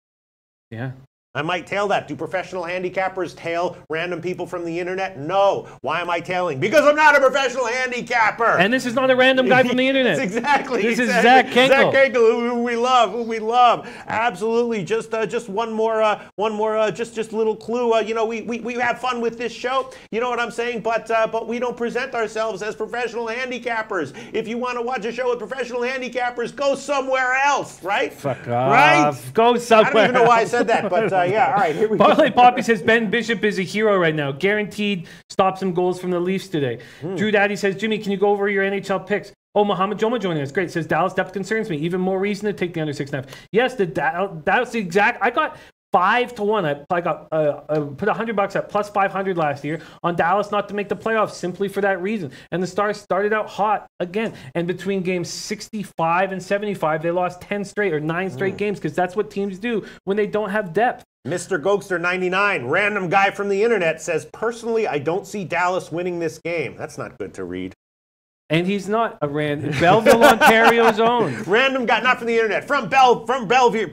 B: Yeah.
A: I might tail that. Do professional handicappers tail random people from the internet? No. Why am I tailing? Because I'm not a professional handicapper.
B: And this is not a random guy from the internet.
A: Exactly.
B: This is Zach Kenkel.
A: Zach Kenkel, who we love. Absolutely. Just one more, just a little clue. You know, we have fun with this show. You know what I'm saying? But we don't present ourselves as professional handicappers. If you want to watch a show with professional handicappers, go somewhere else, right?
B: Fuck off.
A: Right?
B: Go somewhere.
A: I don't even know why I said that, but yeah, all right, here we go.
B: Parlay Poppy says Ben Bishop is a hero right now. Guaranteed stop some goals from the Leafs today. Drew Daddy says, Jimmy, can you go over your NHL picks? Oh, Mohamed Joma joining us. Great. Says Dallas depth concerns me. Even more reason to take the under 6.5. Yes, that's the exact. I got 5-1. I got put $100 at plus 500 last year on Dallas not to make the playoffs simply for that reason. And the Stars started out hot again. And between games 65 and 75, they lost 10 straight or 9 straight games because that's what teams do when they don't have depth.
A: Mr. Gokster 99, random guy from the internet, says, personally, I don't see Dallas winning this game. That's not good to read.
B: And he's not a random. Belleville, Ontario's own.
A: Random guy, not from the internet. From Belleville. Belleville.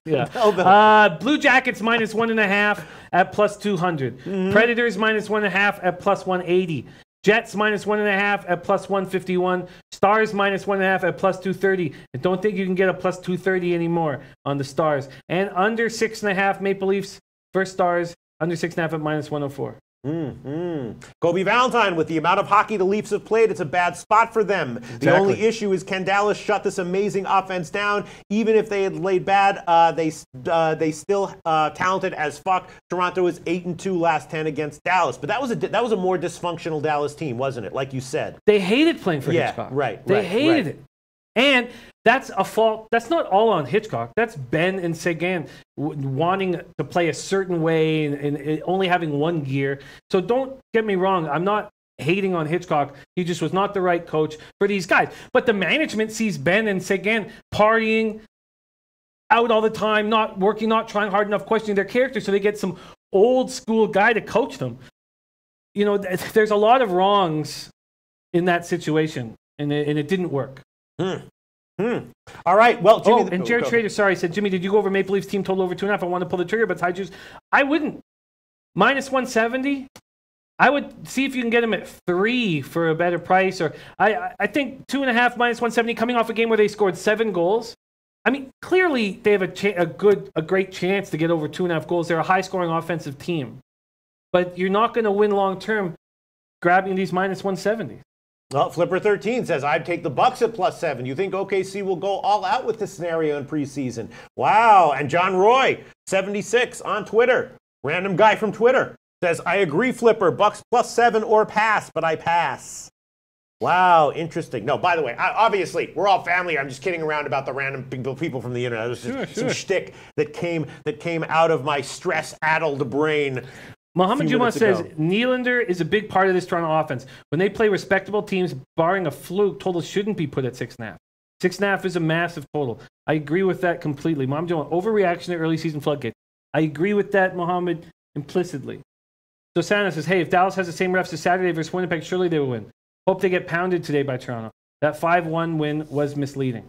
B: Yeah.
A: Belleville.
B: Blue Jackets minus 1.5 at plus 200. Predators minus 1.5 at plus 180. Jets minus 1.5 at plus 151. Stars minus 1.5 at plus 230. And don't think you can get a plus 230 anymore on the Stars. And under 6.5 Maple Leafs for Stars. Under 6.5 at minus 104.
A: Kobe Valentine, with the amount of hockey the Leafs have played, it's a bad spot for them.
B: Exactly.
A: The only issue is, can Dallas shut this amazing offense down? Even if they had laid bad, they still talented as fuck. Toronto is 8-2 last 10 against Dallas, but that was a more dysfunctional Dallas team, wasn't it? Like you said,
B: they hated playing for Hitchcock. They hated it. And that's a fault. That's not all on Hitchcock. That's Ben and Seguin wanting to play a certain way and only having one gear. So don't get me wrong. I'm not hating on Hitchcock. He just was not the right coach for these guys. But the management sees Ben and Seguin partying out all the time, not working, not trying hard enough, questioning their character. So they get some old school guy to coach them. You know, there's a lot of wrongs in that situation, and it didn't work.
A: All right, well, Jimmy.
B: And Jared Trader, sorry, said, Jimmy, did you go over Maple Leafs team total over 2.5? I want to pull the trigger, but it's high juice. I wouldn't. Minus 170. I would see if you can get them at 3 for a better price. Or I think 2.5 minus 170 coming off a game where they scored 7 goals. I mean, clearly they have a great chance to get over 2.5 goals. They're a high-scoring offensive team, but you're not going to win long term grabbing these minus 170.
A: Well, Flipper13 says, I'd take the Bucks at plus 7. You think OKC will go all out with this scenario in preseason? Wow. And John Roy, 76 on Twitter, random guy from Twitter, says, I agree, Flipper. Bucks plus 7 or pass, but I pass. Wow, interesting. No, by the way, obviously, we're all family. I'm just kidding around about the random people from the internet. It was just some shtick that came out of my stress-addled brain.
B: Mohamed Juma says, Nylander is a big part of this Toronto offense. When they play respectable teams, barring a fluke, total shouldn't be put at 6.5. 6.5 is a massive total. I agree with that completely. Mohamed Juma, overreaction to early season floodgate. I agree with that, Mohamed, implicitly. So Santa says, hey, if Dallas has the same refs as Saturday versus Winnipeg, surely they will win. Hope they get pounded today by Toronto. That 5-1 win was misleading.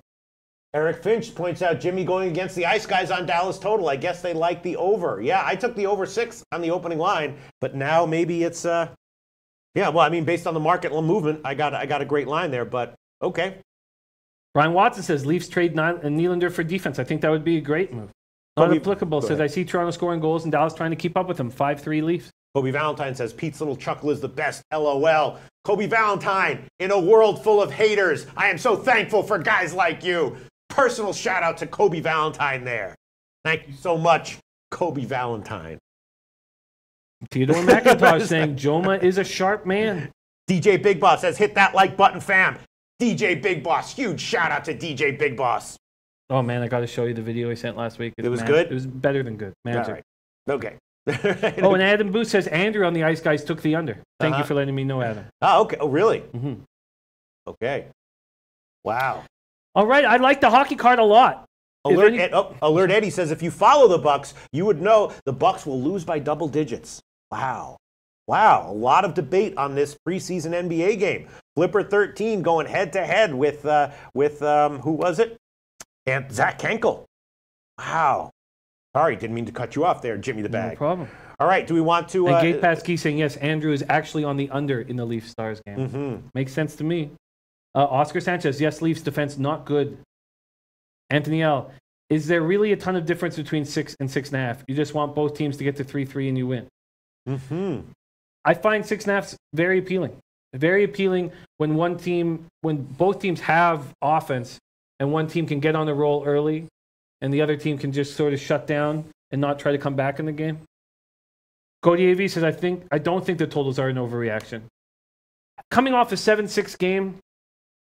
A: Eric Finch points out Jimmy going against the Ice Guys on Dallas total. I guess they like the over. Yeah, I took the over 6 on the opening line, but now maybe it's yeah. Well, I mean, based on the market movement, I got a great line there, but okay.
B: Brian Watson says Leafs trade Nylander for defense. I think that would be a great move. Not applicable. Says I see Toronto scoring goals and Dallas trying to keep up with them. 5-3 Leafs.
A: Kobe Valentine says Pete's little chuckle is the best. LOL. Kobe Valentine, in a world full of haters, I am so thankful for guys like you. Personal shout out to Kobe Valentine there. Thank you so much, Kobe Valentine.
B: Theodore McIntosh saying Joma is a sharp man.
A: DJ Big Boss says hit that like button, fam. DJ Big Boss, huge shout out to DJ Big Boss.
B: Oh man, I got to show you the video I sent last week.
A: It was good?
B: It was better than good. Magic.
A: All right. Okay.
B: Oh, and Adam Booth says Andrew on the Ice Guys took the under. Thank you for letting me know, Adam.
A: Oh, okay. Oh, really?
B: Mm-hmm.
A: Okay. Wow.
B: All right, I like the hockey card a lot.
A: Alert Eddie says, if you follow the Bucks, you would know the Bucks will lose by double digits. Wow. Wow, a lot of debate on this preseason NBA game. Flipper 13 going head-to-head with who was it? And Zach Kenkel. Wow. Sorry, didn't mean to cut you off there, Jimmy the Bag.
B: No problem.
A: All right, do we want to...
B: and Gate Pass Key saying, yes, Andrew is actually on the under in the Leafs Stars game.
A: Mm-hmm.
B: Makes sense to me. Oscar Sanchez, yes, Leafs defense not good. Anthony L, is there really a ton of difference between 6 and 6.5? You just want both teams to get to 3-3 and you win.
A: Mm-hmm.
B: I find 6.5 very appealing. Very appealing when both teams have offense and one team can get on the roll early and the other team can just sort of shut down and not try to come back in the game. Cody AV says, I don't think the totals are an overreaction. Coming off a 7-6 game,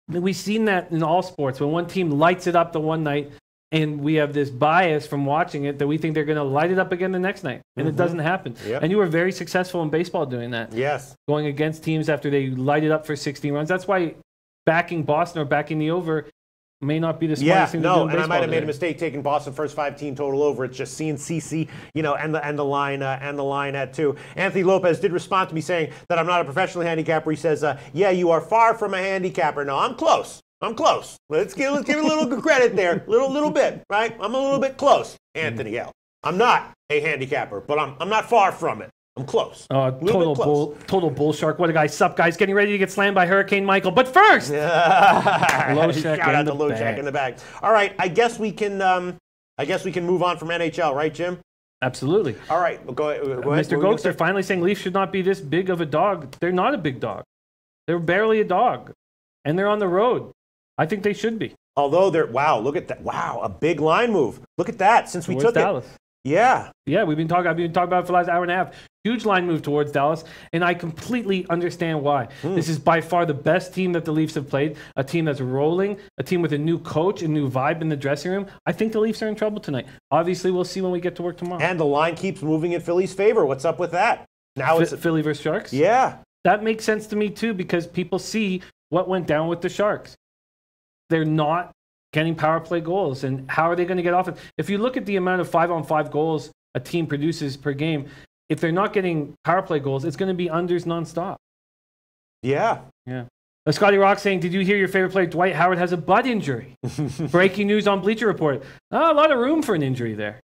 B: we've seen that in all sports. When one team lights it up the one night, and we have this bias from watching it that we think they're going to light it up again the next night, and it doesn't happen.
A: Yep.
B: And you were very successful in baseball doing that.
A: Yes.
B: Going against teams after they light it up for 16 runs. That's why backing Boston or backing the over may not be the smartest thing to do in baseball.
A: And I might have made a mistake taking Boston first 5-team total over. It's just seeing CC, and the line at 2. Anthony Lopez did respond to me saying that I'm not a professional handicapper. He says, yeah, you are far from a handicapper. No, I'm close. Let's give a little credit there, little bit, right? I'm a little bit close, Anthony L. I'm not a handicapper, but I'm not far from it. I'm close.
B: Total bull shark. What a guy. Sup, guys? Getting ready to get slammed by Hurricane Michael. But first,
A: Loshak out the Loshak in the bag. All right, I guess we can move on from NHL, right, Jim?
B: Absolutely.
A: All right, go ahead.
B: Mr. Gokes, they're finally saying Leafs should not be this big of a dog. They're not a big dog. They're barely a dog, and they're on the road. I think they should be.
A: Although look at that. Wow, a big line move. Look at that since we took
B: Dallas.
A: Yeah.
B: Yeah, I've been talking about it for the last hour and a half. Huge line move towards Dallas, and I completely understand why. This is by far the best team that the Leafs have played, a team that's rolling, a team with a new coach, a new vibe in the dressing room. I think the Leafs are in trouble tonight. Obviously, we'll see when we get to work tomorrow.
A: And the line keeps moving in Philly's favor. What's up with that? Now it's
B: Philly versus Sharks?
A: Yeah.
B: That makes sense to me, too, because people see what went down with the Sharks. They're not getting power play goals, and how are they going to get offense? If you look at the amount of 5-on-5 goals a team produces per game, if they're not getting power play goals, it's going to be unders nonstop.
A: Yeah.
B: Scotty Rock saying, did you hear your favorite player, Dwight Howard, has a butt injury? Breaking news on Bleacher Report. A lot of room for an injury there.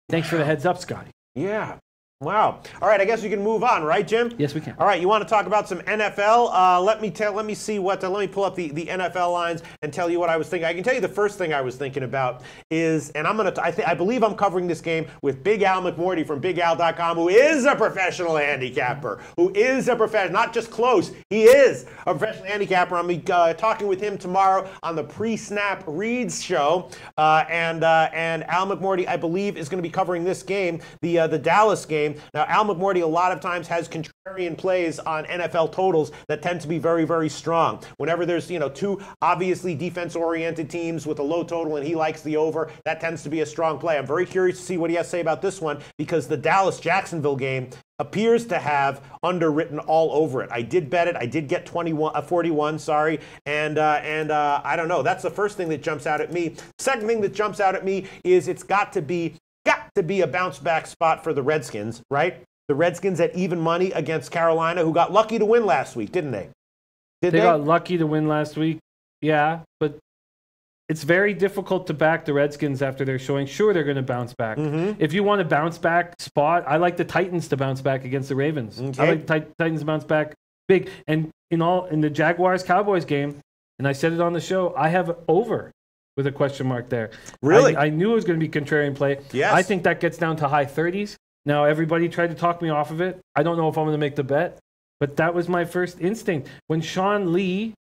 B: Thanks for the heads up, Scotty.
A: Yeah. Wow. All right, I guess we can move on, right, Jim?
B: Yes, we can.
A: All right, you want to talk about some NFL? Let me pull up the NFL lines and tell you what I was thinking. I can tell you the first thing I was thinking about is, and I believe I'm covering this game with Big Al McMorty from BigAl.com, who is a professional handicapper, not just close, he is a professional handicapper. I'm talking with him tomorrow on the Pre-Snap Reads show, and Al McMorty, I believe, is going to be covering this game, the Dallas game. Now, Al McMorty a lot of times has contrarian plays on NFL totals that tend to be very, very strong. Whenever there's, two obviously defense-oriented teams with a low total and he likes the over, that tends to be a strong play. I'm very curious to see what he has to say about this one because the Dallas-Jacksonville game appears to have underwritten all over it. I did bet it. I did get 41, sorry. And I don't know. That's the first thing that jumps out at me. Second thing that jumps out at me is it's got to be a bounce back spot for the Redskins, right? The Redskins at even money against Carolina, who got lucky to win last week, didn't they? They
B: got lucky to win last week, yeah, but it's very difficult to back the Redskins after they're showing. Sure, they're going to bounce back. If you want a bounce back spot, I like the Titans to bounce back against the Ravens. Okay. I like the Titans to bounce back big. And in the Jaguars-Cowboys game, and I said it on the show, I have over with a question mark there.
A: Really?
B: I knew it was going to be contrarian play.
A: Yes.
B: I think that gets down to high 30s. Now, everybody tried to talk me off of it. I don't know if I'm going to make the bet, but that was my first instinct. When Sean Lee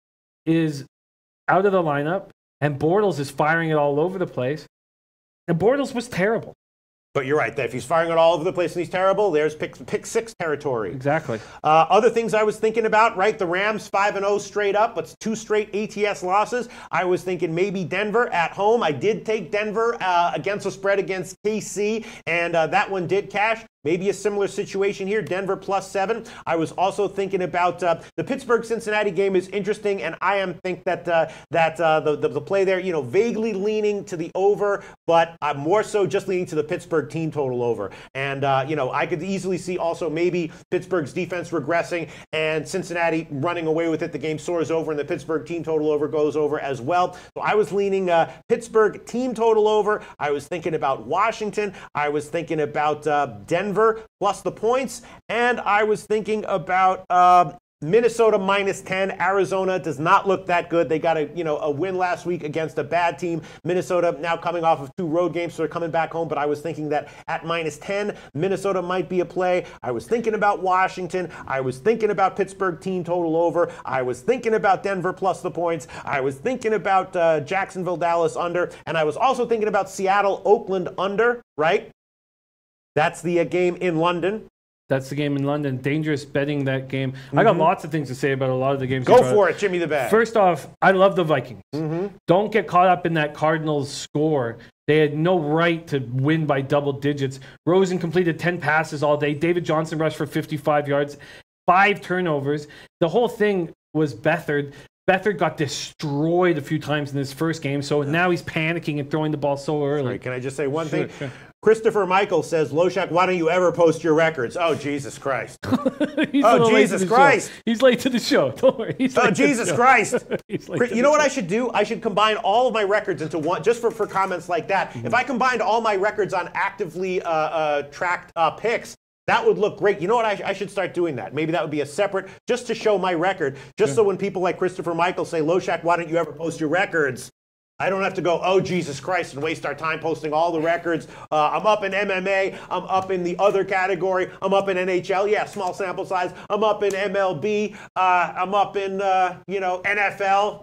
B: is out of the lineup and Bortles is firing it all over the place, and Bortles was terrible.
A: But you're right, that if he's firing it all over the place and he's terrible, there's pick six territory.
B: Exactly.
A: Other things I was thinking about, right? The Rams 5-0 straight up, but 2 straight ATS losses. I was thinking maybe Denver at home. I did take Denver against the spread against KC, and that one did cash. maybe a similar situation here. Denver +7. I was also thinking about the Pittsburgh-Cincinnati game is interesting, and I think that the play there, you know, vaguely leaning to the over, but I'm more so just leaning to the Pittsburgh team total over. And, you know, I could easily see also maybe Pittsburgh's defense regressing and Cincinnati running away with it. The game soars over and the Pittsburgh team total over goes over as well. So I was leaning Pittsburgh team total over. I was thinking about Washington. I was thinking about Denver plus the points. And I was thinking about Minnesota -10. Arizona does not look that good. They got a win last week against a bad team. Minnesota now coming off of 2 road games, so they're coming back home. But I was thinking that at -10, Minnesota might be a play. I was thinking about Washington. I was thinking about Pittsburgh team total over. I was thinking about Denver plus the points. I was thinking about Jacksonville, Dallas under. And I was also thinking about Seattle, Oakland under, right? That's the game in London.
B: That's the game in London. Dangerous betting that game. I got lots of things to say about a lot of the games.
A: Go for it, Jimmy the Bag.
B: First off, I love the Vikings. Don't get caught up in that Cardinals score. They had no right to win by double digits. Rosen completed 10 passes all day. David Johnson rushed for 55 yards, 5 turnovers. The whole thing was Beathard. Beathard got destroyed a few times in his first game, so now he's panicking and throwing the ball so early.
A: Sorry, can I just say one thing? Sure. Christopher Michael says, Loshak, why don't you ever post your records? Oh, Jesus Christ. Oh, Jesus Christ.
B: He's late to the show. Don't worry.
A: Oh, Jesus Christ. You know what I should do? I should combine all of my records into one, just for comments like that. If I combined all my records on actively tracked picks, that would look great. You know what? I should start doing that. Maybe that would be a separate, just to show my record, just so when people like Christopher Michael say, Loshak, why don't you ever post your records? I don't have to go, oh, Jesus Christ, and waste our time posting all the records. I'm up in MMA. I'm up in the other category. I'm up in NHL. Yeah, small sample size. I'm up in MLB. I'm up in, NFL.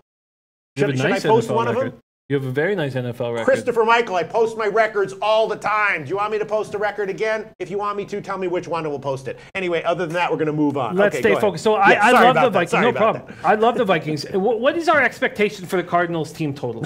A: Should I post one of them?
B: You have a very nice NFL record.
A: Christopher Michael, I post my records all the time. Do you want me to post a record again? If you want me to, tell me which one and we'll post it. Anyway, other than that, we're going to move on.
B: Let's stay focused. So I love the Vikings. No problem. I love the Vikings. What is our expectation for the Cardinals team total?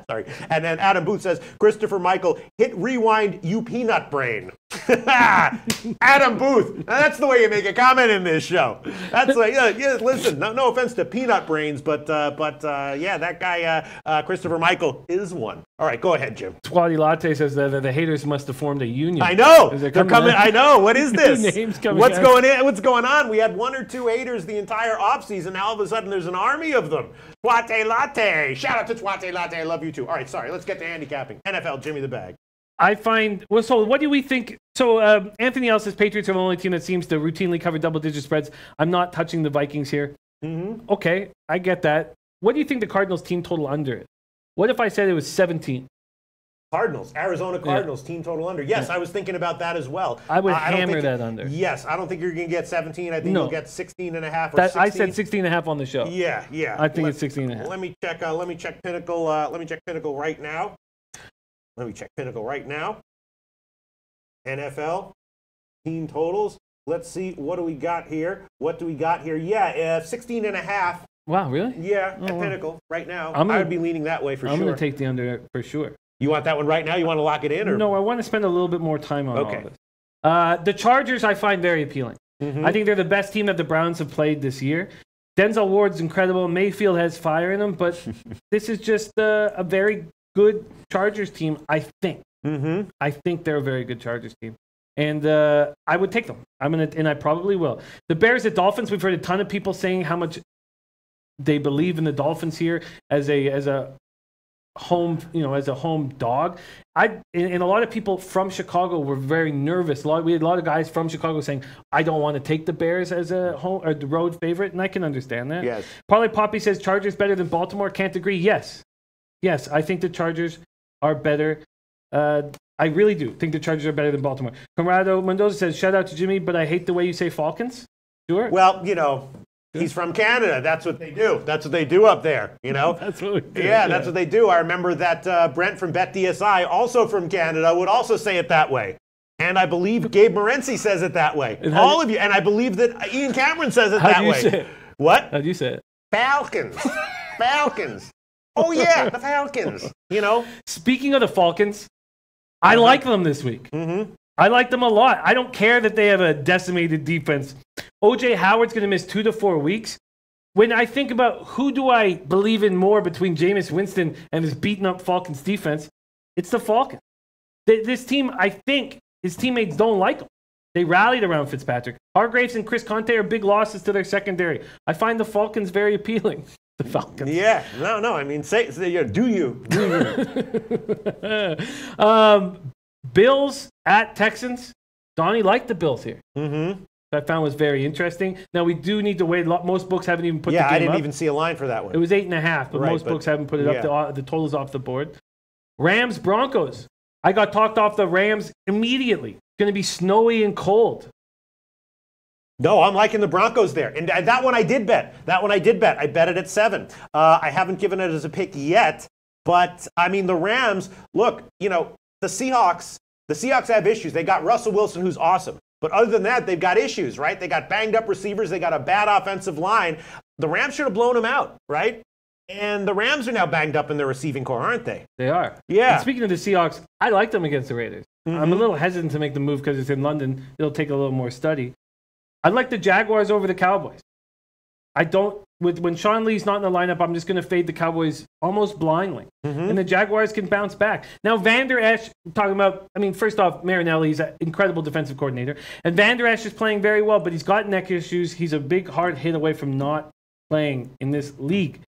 A: Sorry. And then Adam Booth says, Christopher Michael, hit rewind, you peanut brain. Adam Booth. Now, that's the way you make a comment in this show. That's like, listen, no offense to peanut brains, but yeah, that guy, Christopher Michael, is one. All right, go ahead, Jim.
B: Swati Latte says that the haters must have formed a union.
A: I know. They're coming. I know. What is this? What's going on? We had 1 or 2 haters the entire offseason. Now all of a sudden there's an army of them. Swati Latte. Shout out to Swati Latte. I love you too. All right, sorry. Let's get to handicapping. NFL, Jimmy the Bag.
B: I find, so what do we think? So Anthony L says Patriots are the only team that seems to routinely cover double-digit spreads. I'm not touching the Vikings here. Okay, I get that. What do you think the Cardinals team total under it? What if I said it was 17?
A: Arizona Cardinals team total under. Yes, I was thinking about that as well.
B: I would hammer that under.
A: Yes, I don't think you're going to get 17. I think you'll get 16.5 or 16.
B: I said 16.5 on the show.
A: Yeah.
B: I think it's 16.5.
A: Let me check Pinnacle. Let me check Pinnacle right now. NFL team totals. Let's see. What do we got here? Yeah, 16.5.
B: Wow, really?
A: Yeah, at Pinnacle right now. I would be leaning that way for sure.
B: I'm going to take the under for sure.
A: You want that one right now? You want to lock it in? Or?
B: No, I want to spend a little bit more time on all this. The Chargers I find very appealing. I think they're the best team that the Browns have played this year. Denzel Ward's incredible. Mayfield has fire in him, but this is just a very good Chargers team, I think. I think they're a very good Chargers team. And I would take them. And I probably will. The Bears at Dolphins, we've heard a ton of people saying how much they believe in the Dolphins here as a home, as a home dog. And a lot of people from Chicago were very nervous. We had a lot of guys from Chicago saying, I don't want to take the Bears as a home or the road favorite, and I can understand that.
A: Yes.
B: Parlay Poppy says Chargers better than Baltimore. Can't agree. Yes, I think the Chargers are better. I really do think the Chargers are better than Baltimore. Conrado Mendoza says, shout out to Jimmy, but I hate the way you say Falcons. Sure.
A: Well, he's from Canada. That's what they do. That's what they do up there,
B: That's what we do.
A: Yeah, that's what they do. I remember that Brent from BetDSI, also from Canada, would also say it that way. And I believe Gabe Morency says it that way. All of you. And I believe that Ian Cameron says it that way.
B: How do you say it?
A: What?
B: How do you say it?
A: Falcons. Falcons. Oh, yeah, the Falcons.
B: Speaking of the Falcons, I like them this week. I like them a lot. I don't care that they have a decimated defense. O.J. Howard's going to miss 2 to 4 weeks. When I think about who do I believe in more between Jameis Winston and this beaten-up Falcons defense, it's the Falcons. This team, I think, his teammates don't like him. They rallied around Fitzpatrick. Hargraves and Chris Conte are big losses to their secondary. I find the Falcons very appealing. The Falcons.
A: Yeah. No. I mean, do you?
B: Bills at Texans. Donnie liked the Bills here.
A: Mm-hmm.
B: I found was very interesting. Now, we do need to wait. Most books haven't even put the game up.
A: Yeah, I didn't even see a line for that one.
B: It was 8.5, but most books haven't put it up. The total's off the board. Rams, Broncos. I got talked off the Rams immediately. It's going to be snowy and cold.
A: No, I'm liking the Broncos there. And that one I did bet. I bet it at 7. I haven't given it as a pick yet. But, I mean, the Rams, look, the Seahawks have issues. They got Russell Wilson, who's awesome. But other than that, they've got issues, right? They got banged up receivers. They got a bad offensive line. The Rams should have blown them out, right? And the Rams are now banged up in their receiving core, aren't they?
B: They are.
A: Yeah.
B: And speaking of the Seahawks, I like them against the Raiders. Mm-hmm. I'm a little hesitant to make the move because it's in London. It'll take a little more study. I like the Jaguars over the Cowboys. I don't. When Sean Lee's not in the lineup, I'm just going to fade the Cowboys almost blindly. Mm-hmm. And the Jaguars can bounce back. Now, Van Der Esch, talking about, first off, Marinelli's an incredible defensive coordinator. And Van Der Esch is playing very well, but he's got neck issues. He's a big, hard hit away from not playing in this league.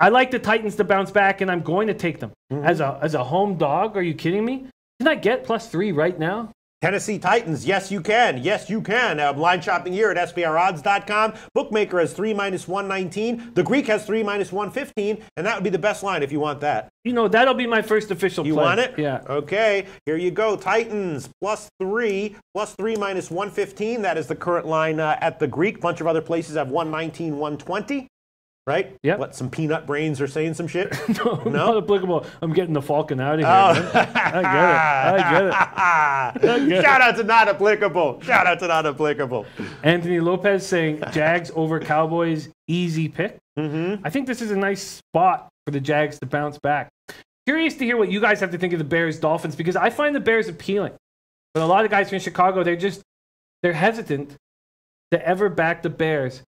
B: I like the Titans to bounce back, and I'm going to take them. Mm-hmm. As a home dog, are you kidding me? Can I get +3 right now?
A: Tennessee Titans, yes you can. Yes you can. Line shopping here at SBRodds.com. Bookmaker has 3 -119. The Greek has 3 -115, and that would be the best line if you want that.
B: That'll be my first official play.
A: You want it?
B: Yeah.
A: Okay, here you go. Titans +3 -115. That is the current line at the Greek. A bunch of other places have 119, 120. Right?
B: Yep.
A: What, some peanut brains are saying some shit?
B: No, not applicable. I'm getting the Falcon out of here. Man. I get it.
A: Shout out to not applicable.
B: Anthony Lopez saying Jags over Cowboys, easy pick.
A: Mm-hmm.
B: I think this is a nice spot for the Jags to bounce back. Curious to hear what you guys have to think of the Bears-Dolphins, because I find the Bears appealing. But a lot of guys from Chicago, they're hesitant to ever back the Bears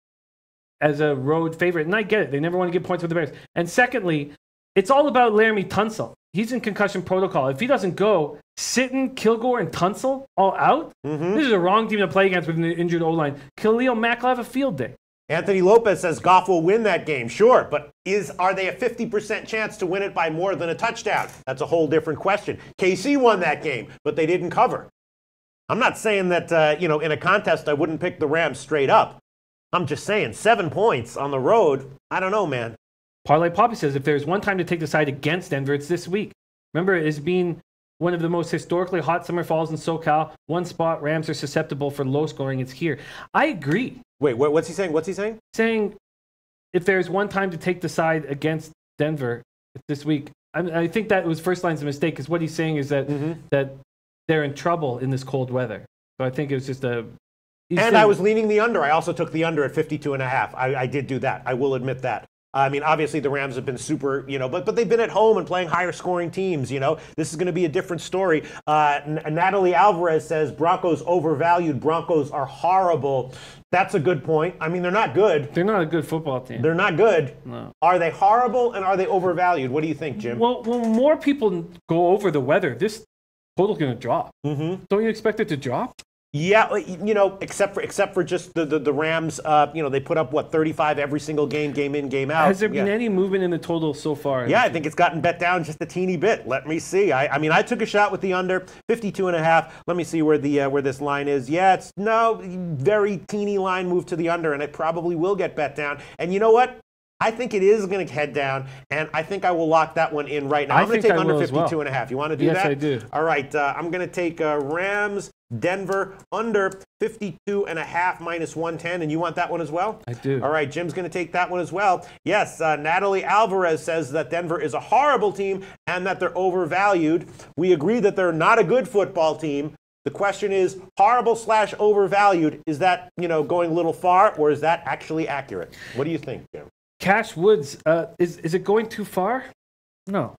B: as a road favorite. And I get it. They never want to give points with the Bears. And secondly, it's all about Laramie Tunsil. He's in concussion protocol. If he doesn't go, Sitton, Kilgore, and Tunsil all out? Mm-hmm. This is a wrong team to play against with an injured O-line. Khalil Mack will have a field day.
A: Anthony Lopez says Goff will win that game. Sure, but are they a 50% chance to win it by more than a touchdown? That's a whole different question. KC won that game, but they didn't cover. I'm not saying that, in a contest I wouldn't pick the Rams straight up. I'm just saying, 7 points on the road. I don't know, man.
B: Parlay Poppy says if there's one time to take the side against Denver, it's this week. Remember, it has been one of the most historically hot summer falls in SoCal. One spot, Rams are susceptible for low scoring. It's here. I agree.
A: Wait, what's he saying?
B: Saying if there's one time to take the side against Denver, it's this week. I think that was first line's a mistake, because what he's saying is that that they're in trouble in this cold weather. So I think it was just a...
A: I was leaning the under. I also took the under at 52.5. I did do that. I will admit that. Obviously the Rams have been super, but they've been at home and playing higher scoring teams, This is going to be a different story. Natalie Alvarez says Broncos overvalued. Broncos are horrible. That's a good point. They're not good.
B: They're not a good football team.
A: They're not good.
B: No.
A: Are they horrible, and are they overvalued? What do you think, Jim?
B: Well, when more people go over the weather, this total's going to drop. Mm-hmm. Don't you expect it to drop?
A: Yeah, except for just the Rams, they put up, 35 every single game in, game out.
B: Has there been any movement in the total so far?
A: Yeah, I think it's gotten bet down just a teeny bit. Let me see. I took a shot with the under, 52.5. Let me see where this line is. Yeah, it's very teeny line move to the under, and it probably will get bet down. And you know what? I think it is going to head down, and I think I will lock that one in right now. I'm going to take under 52.5. You want to do that?
B: Yes, I do.
A: All right, I'm going to take Rams, Denver, under 52.5 -110, and you want that one as well?
B: I do.
A: All right, Jim's going to take that one as well. Yes, Natalie Alvarez says that Denver is a horrible team and that they're overvalued. We agree that they're not a good football team. The question is, horrible/overvalued, is that, going a little far, or is that actually accurate? What do you think, Jim?
B: Cash Woods, is it going too far? No.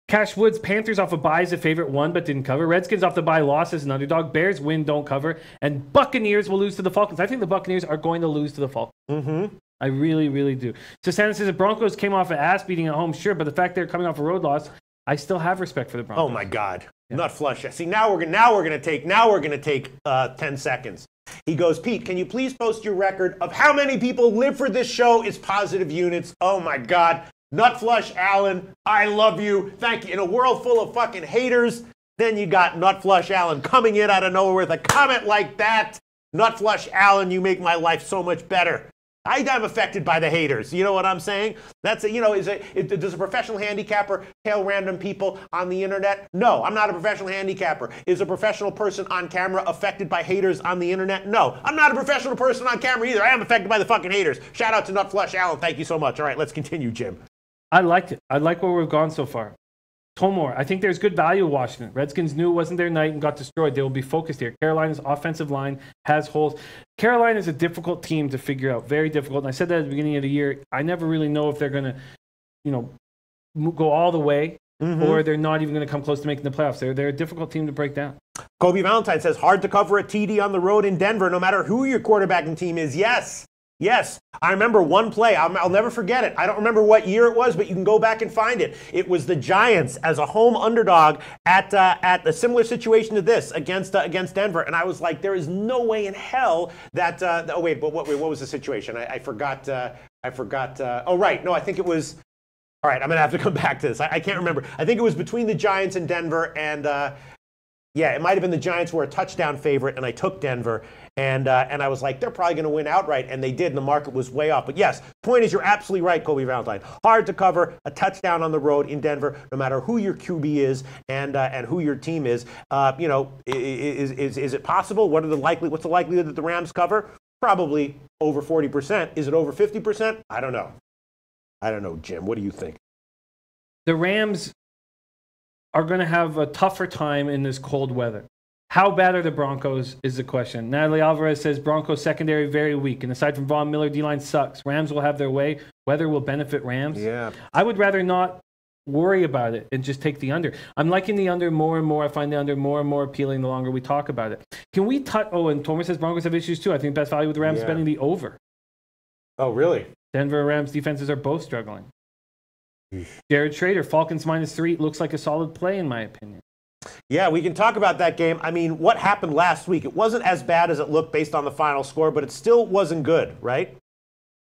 B: Cash Woods, Panthers off a bye as a favorite, won but didn't cover. Redskins off the bye, lost as an underdog. Bears win, don't cover. And Buccaneers will lose to the Falcons. I think the Buccaneers are going to lose to the Falcons.
A: Mm-hmm.
B: I really, really do. Susanna says the Broncos came off an ass beating at home, sure, but the fact they're coming off a road loss, I still have respect for the Broncos.
A: Oh my God, Nut flush. See, now we're gonna take 10 seconds. He goes, Pete, can you please post your record of how many people live for this show is positive units? Oh my God. Nut flush Allen, I love you. Thank you. In a world full of fucking haters, then you got Nut flush Allen coming in out of nowhere with a comment like that. Nut flush Allen, you make my life so much better. I'm affected by the haters. You know what I'm saying? That's a, does a professional handicapper hail random people on the internet? No, I'm not a professional handicapper. Is a professional person on camera affected by haters on the internet? No, I'm not a professional person on camera either. I am affected by the fucking haters. Shout out to Nut Flush Allen. Thank you so much. All right, let's continue, Jim.
B: I liked it. I like where we've gone so far. Tomore, I think there's good value in Washington. Redskins knew it wasn't their night and got destroyed. They will be focused here. Carolina's offensive line has holes. Carolina is a difficult team to figure out, very difficult. And I said that at the beginning of the year. I never really know if they're going to, go all the way or they're not even going to come close to making the playoffs. They're a difficult team to break down.
A: Kobe Valentine says, hard to cover a TD on the road in Denver, no matter who your quarterbacking team is. Yes, I remember one play. I'll never forget it. I don't remember what year it was, but you can go back and find it. It was the Giants as a home underdog at a similar situation to this against Denver, and I was like, there is no way in hell that. Oh wait, but what was the situation? I forgot. Oh right, no, I think it was. All right, I'm gonna have to come back to this. I can't remember. I think it was between the Giants and Denver, and it might have been the Giants were a touchdown favorite, and I took Denver. And I was like, they're probably going to win outright, and they did, and the market was way off. But yes, point is, you're absolutely right, Kobe Valentine. Hard to cover a touchdown on the road in Denver, no matter who your QB is and who your team is. Is it possible? What's the likelihood that the Rams cover? Probably over 40%. Is it over 50%? I don't know, Jim. What do you think?
B: The Rams are going to have a tougher time in this cold weather. How bad are the Broncos is the question. Natalie Alvarez says Broncos secondary very weak. And aside from Von Miller, D-line sucks. Rams will have their way. Weather will benefit Rams.
A: Yeah.
B: I would rather not worry about it and just take the under. I'm liking the under more and more. I find the under more and more appealing the longer we talk about it. Can we touch... Oh, and Tomer says Broncos have issues too. I think best value with the Rams betting the over.
A: Oh, really?
B: Denver and Rams defenses are both struggling. Jared Schrader, Falcons -3 looks like a solid play in my opinion.
A: Yeah, we can talk about that game. I mean, what happened last week? It wasn't as bad as it looked based on the final score, but it still wasn't good, right?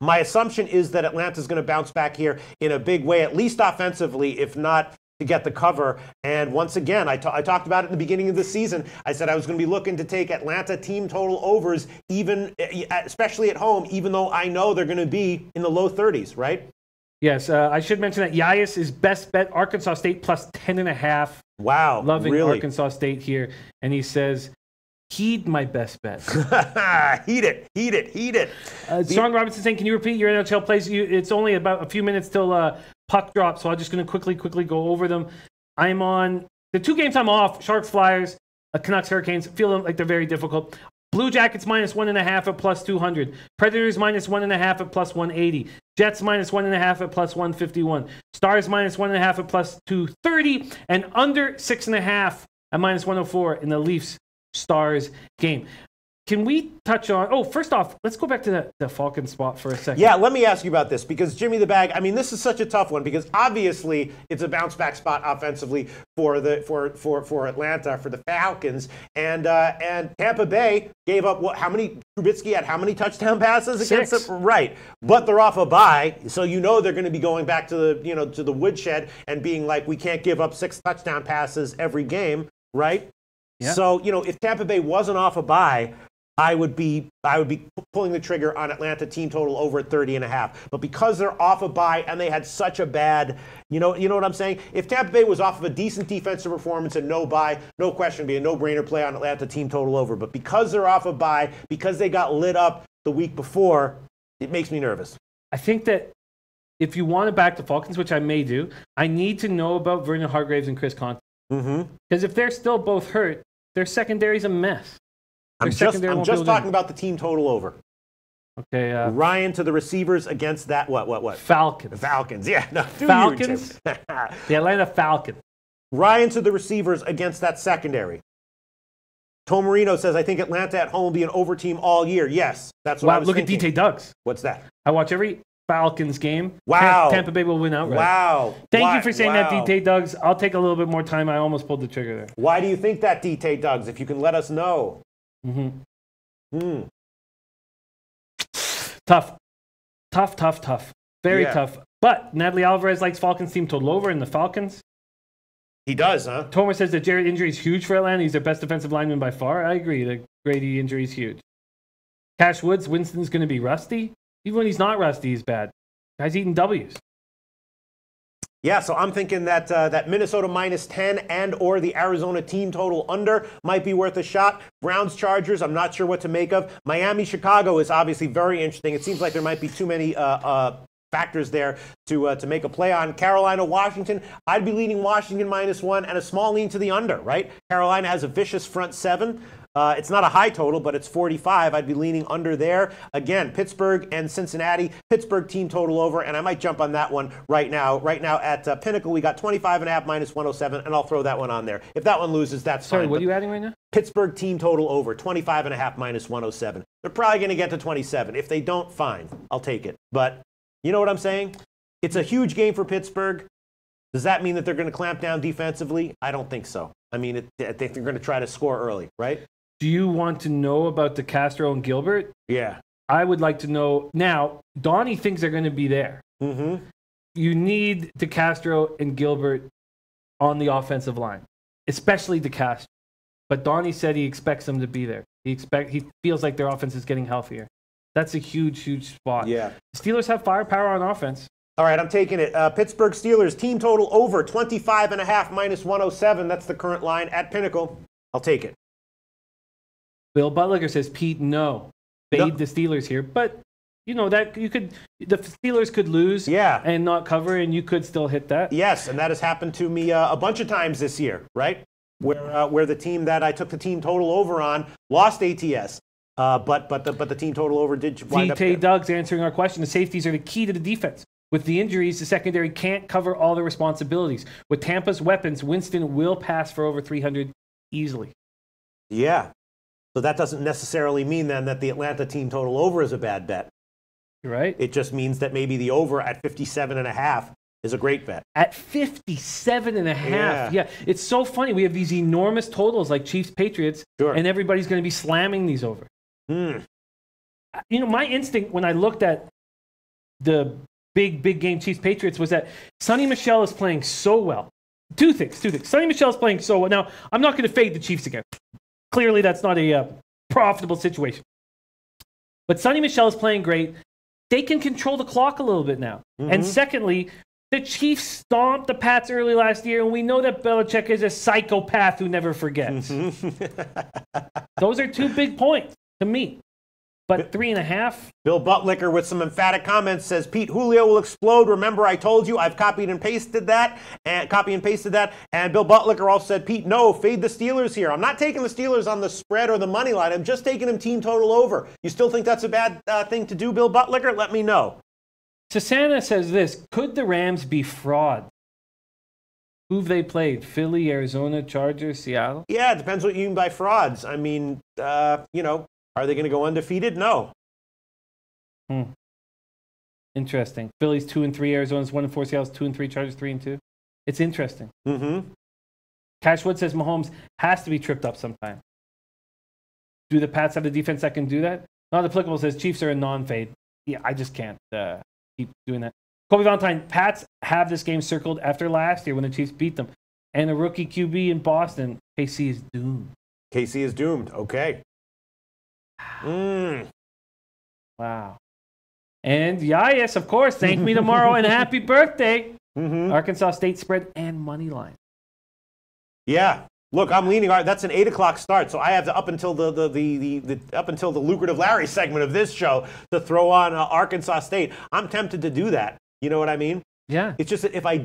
A: My assumption is that Atlanta's going to bounce back here in a big way, at least offensively, if not to get the cover. And once again, I talked about it in the beginning of the season. I said I was going to be looking to take Atlanta team total overs, especially at home, even though I know they're going to be in the low 30s, right?
B: Yes, I should mention that Yais is best bet Arkansas State plus 10.5.
A: Wow,
B: loving
A: really?
B: Arkansas State here, and he says, "Heed my best bet."
A: Heed it.
B: Sean Robinson saying, "Can you repeat your NHL plays? It's only about a few minutes till puck drop, so I'm just going to quickly go over them. I'm on the 2 games I'm off: Sharks, Flyers, Canucks, Hurricanes. Feel like they're very difficult. Blue Jackets -1.5 at plus 200. Predators -1.5 at plus 180. Jets -1.5 at plus 151. Stars -1.5 at plus 230. And under 6.5 at -104 in the Leafs Stars game. Can we touch on... Oh, first off, let's go back to the Falcons spot for a second.
A: Yeah, let me ask you about this, because Jimmy the Bag, I mean, this is such a tough one, because obviously it's a bounce-back spot offensively for Atlanta, for the Falcons, and Tampa Bay gave up, how many... Trubisky had how many touchdown passes against
B: 6.
A: them? Right, but they're off a bye, so you know they're going to be going back to the woodshed and being like, we can't give up 6 touchdown passes every game, right? Yeah. So, if Tampa Bay wasn't off a bye, I would be pulling the trigger on Atlanta team total over at 30.5. But because they're off a bye and they had such a bad, you know what I'm saying? If Tampa Bay was off of a decent defensive performance and no bye, no question, it'd be a no-brainer play on Atlanta team total over. But because they're off a bye, because they got lit up the week before, it makes me nervous.
B: I think that if you want to back the Falcons, which I may do, I need to know about Vernon Hargreaves and Chris Conte. Because if they're still both hurt, their secondary's a mess.
A: I'm just talking about the team total over.
B: Okay.
A: Ryan to the receivers against that what?
B: Falcons.
A: Falcons. Yeah. No,
B: Falcons. The Atlanta Falcons.
A: Ryan to the receivers against that secondary. Tom Marino says, I think Atlanta at home will be an over team all year. Yes, that's what I was thinking.
B: Look at DT Duggs.
A: What's that?
B: I watch every Falcons game.
A: Wow.
B: Tampa Bay will win outright.
A: Wow.
B: Thank you for saying that, DT Duggs. I'll take a little bit more time. I almost pulled the trigger there.
A: Why do you think that, DT Duggs? If you can let us know.
B: Tough. Very tough. But Natalie Alvarez likes Falcons team total over in the Falcons.
A: He does, huh?
B: Tomer says the Jarrett injury is huge for Atlanta. He's their best defensive lineman by far. I agree. The Grady injury is huge. Cash Woods, Winston's going to be rusty. Even when he's not rusty, he's bad. Guy's eating W's.
A: Yeah, so I'm thinking that that Minnesota -10 and or the Arizona team total under might be worth a shot. Browns, Chargers, I'm not sure what to make of. Miami, Chicago is obviously very interesting. It seems like there might be too many factors there to make a play on. Carolina, Washington, I'd be leaning Washington -1 and a small lean to the under, right? Carolina has a vicious front seven. It's not a high total, but it's 45. I'd be leaning under there. Again, Pittsburgh and Cincinnati. Pittsburgh team total over, and I might jump on that one right now. Right now at Pinnacle, we got 25.5 -107, and I'll throw that one on there. If that one loses, that's fine.
B: Sorry, what are you adding right now?
A: Pittsburgh team total over, 25.5 -107. They're probably going to get to 27. If they don't, fine. I'll take it. But you know what I'm saying? It's a huge game for Pittsburgh. Does that mean that they're going to clamp down defensively? I don't think so. I mean, I think they're going to try to score early, right?
B: Do you want to know about the Castro and Gilbert?
A: Yeah.
B: I would like to know. Now, Donnie thinks they're going to be there. You need DeCastro and Gilbert on the offensive line, especially DeCastro. But Donnie said he expects them to be there. He feels like their offense is getting healthier. That's a huge, huge spot.
A: Yeah.
B: Steelers have firepower on offense.
A: All right, I'm taking it. Pittsburgh Steelers team total over, 25.5 -107. That's the current line at Pinnacle. I'll take it.
B: Bill Butler says, Pete, no. Fade the Steelers here. But, you know, that the Steelers could lose and not cover, and you could still hit that.
A: Yes, and that has happened to me a bunch of times this year, right? Where the team that I took the team total over on lost ATS. But the team total over did wind up there.
B: Doug's answering our question. The safeties are the key to the defense. With the injuries, the secondary can't cover all the responsibilities. With Tampa's weapons, Winston will pass for over 300 easily.
A: Yeah. So that doesn't necessarily mean then that the Atlanta team total over is a bad bet.
B: You're right.
A: It just means that maybe the over at 57.5 is a great bet.
B: At 57.5. Yeah. It's so funny. We have these enormous totals like Chiefs, Patriots, and everybody's going to be slamming these over. You know, my instinct when I looked at the big game Chiefs, Patriots was that Sonny Michel is playing so well. Two things. Sonny Michel is playing so well. Now, I'm not going to fade the Chiefs again. Clearly, that's not a profitable situation. But Sonny Michel is playing great. They can control the clock a little bit now. And secondly, the Chiefs stomped the Pats early last year, and we know that Belichick is a psychopath who never forgets. Those are two big points to me. But 3.5.
A: Bill Buttlicker with some emphatic comments says, Pete, Julio will explode. Remember, I told you. I've copied and pasted that. And Bill Buttlicker also said, Pete, no, fade the Steelers here. I'm not taking the Steelers on the spread or the money line. I'm just taking them team total over. You still think that's a bad thing to do, Bill Buttlicker? Let me know.
B: Susanna says this, could the Rams be fraud? Who've they played? Philly, Arizona, Chargers, Seattle?
A: Yeah, it depends what you mean by frauds. I mean, you know, are they going to go undefeated? No.
B: Interesting. Philly's 2-3, Arizona's 1-4, Seattle's 2-3, Chargers 3-2. It's interesting. Cashwood says Mahomes has to be tripped up sometime. Do the Pats have the defense that can do that? Not applicable says Chiefs are a non-fade. Yeah, I just can't keep doing that. Kobe Valentine, Pats have this game circled after last year when the Chiefs beat them. And a rookie QB in Boston, KC is doomed.
A: KC is doomed. Okay.
B: Wow. And yes, of course, thank me tomorrow and happy birthday. Arkansas State spread and money line.
A: Yeah. Look, I'm leaning. That's an 8 o'clock start, so I have to up until the lucrative Larry segment of this show to throw on Arkansas State. I'm tempted to do that. You know what I mean?
B: Yeah.
A: It's just that if I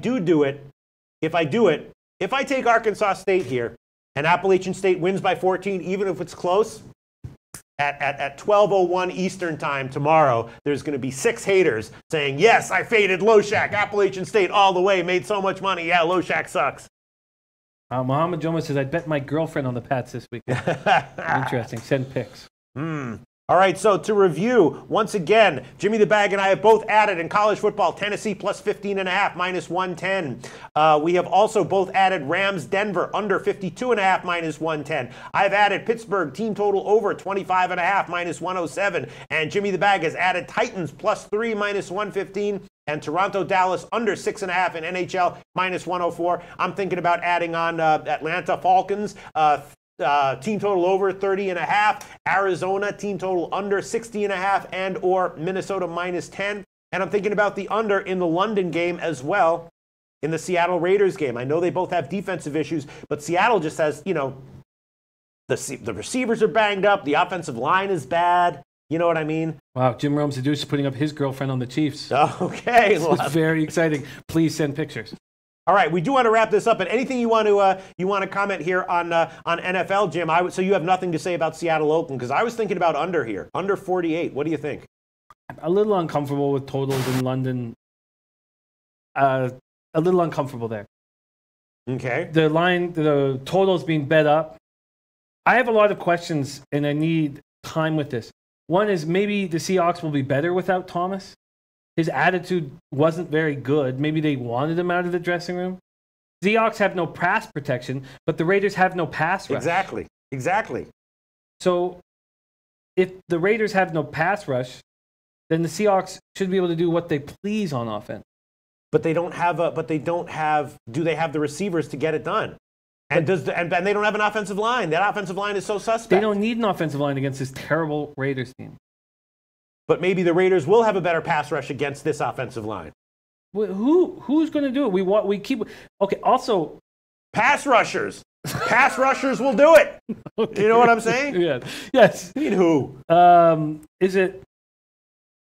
A: take Arkansas State here and Appalachian State wins by 14, even if it's close, at 12:01 Eastern time tomorrow, there's going to be 6 haters saying, yes, I faded Loshak, Appalachian State all the way, made so much money. Yeah, Loshak sucks.
B: Muhammad Joma says, I bet my girlfriend on the Pats this week. Interesting. Send pics.
A: All right, so to review, once again, Jimmy the Bag and I have both added in college football, Tennessee plus 15.5, minus 110. We have also both added Rams Denver under 52.5, minus 110. I've added Pittsburgh team total over 25.5, minus 107. And Jimmy the Bag has added Titans plus 3, minus 115. And Toronto Dallas under 6.5 in NHL, minus 104. I'm thinking about adding on Atlanta Falcons. Team total over 30.5, Arizona team total under 60.5, and or Minnesota minus 10. And I'm thinking about the under in the London game as well, in the Seattle Raiders game. I know they both have defensive issues, but Seattle just has, you know, the receivers are banged up, the offensive line is bad. You know what I mean?
B: Wow, Jim Rome Seduce is putting up his girlfriend on the Chiefs.
A: Okay.
B: It's very exciting. Please send pictures.
A: All right, we do want to wrap this up. And anything you want to comment here on NFL, Jim? So you have nothing to say about Seattle Oakland, because I was thinking about under here, under 48. What do you think?
B: A little uncomfortable with totals in London. A little uncomfortable there.
A: Okay.
B: The totals being bet up. I have a lot of questions, and I need time with this. One is maybe the Seahawks will be better without Thomas. His attitude wasn't very good. Maybe they wanted him out of the dressing room. Seahawks have no pass protection, but the Raiders have no pass rush.
A: Exactly.
B: So if the Raiders have no pass rush, then the Seahawks should be able to do what they please on offense.
A: But they don't have do they have the receivers to get it done? And and they don't have an offensive line. That offensive line is so suspect.
B: They don't need an offensive line against this terrible Raiders team.
A: But maybe the Raiders will have a better pass rush against this offensive line.
B: Who's going to do it? Okay. Also,
A: pass rushers. Pass rushers will do it. Okay. You know what I'm saying?
B: Yeah. Yes.
A: I mean, who?
B: Is it?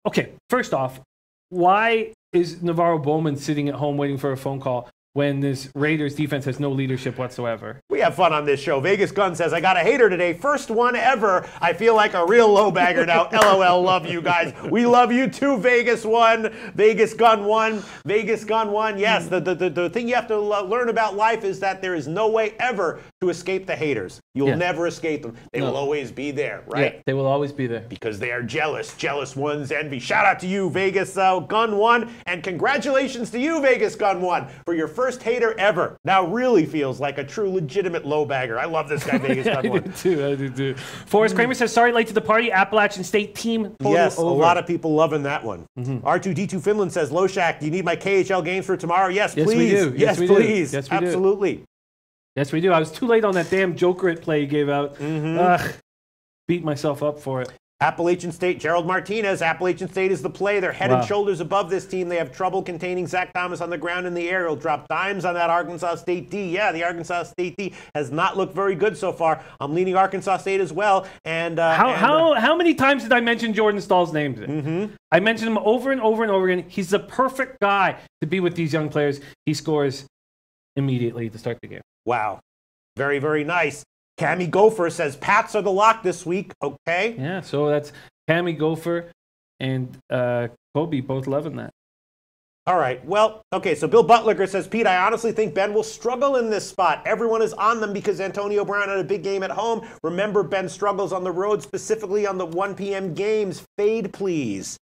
B: Okay. First off, why is Navarro Bowman sitting at home waiting for a phone call when this Raiders defense has no leadership whatsoever?
A: We have fun on this show. Vegas Gun says, I got a hater today. First one ever. I feel like a real low bagger now. LOL, love you guys. We love you too, Vegas 1. Vegas Gun 1. Vegas Gun 1. Yes, the thing you have to learn about life is that there is no way ever to escape the haters. You'll never escape them. They will always be there, right?
B: Yeah, they will always be there.
A: Because they are jealous. Jealous ones envy. Shout out to you, Vegas Gun 1. And congratulations to you, Vegas Gun 1, for your first hater ever. Now really feels like a true legitimate low bagger. I love this guy, Vegas Gun 1.
B: I do too. Forrest Kramer says, sorry, late to the party. Appalachian State team.
A: Yes, over. A lot of people loving that one. R2D2 Finland says, Loshak, do you need my KHL games for tomorrow? Yes, please.
B: We do.
A: Yes, please.
B: Yes, we
A: absolutely.
B: Do. Yes, we do. I was too late on that damn Joker it play you gave out. Beat myself up for it.
A: Appalachian State, Gerald Martinez. Appalachian State is the play. They're head and shoulders above this team. They have trouble containing Zach Thomas on the ground in the air. He'll drop dimes on that Arkansas State D. Yeah, the Arkansas State D has not looked very good so far. I'm leaning Arkansas State as well. And
B: how many times did I mention Jordan Stahl's name today? I mentioned him over and over and over again. He's the perfect guy to be with these young players. He scores immediately to start the game.
A: Wow. Very, very nice. Cammy Gopher says, Pats are the lock this week. Okay.
B: Yeah, so that's Cammy Gopher and Kobe both loving that.
A: All right. Well, okay, so Bill Butlicker says, Pete, I honestly think Ben will struggle in this spot. Everyone is on them because Antonio Brown had a big game at home. Remember, Ben struggles on the road, specifically on the 1 p.m. games. Fade, please.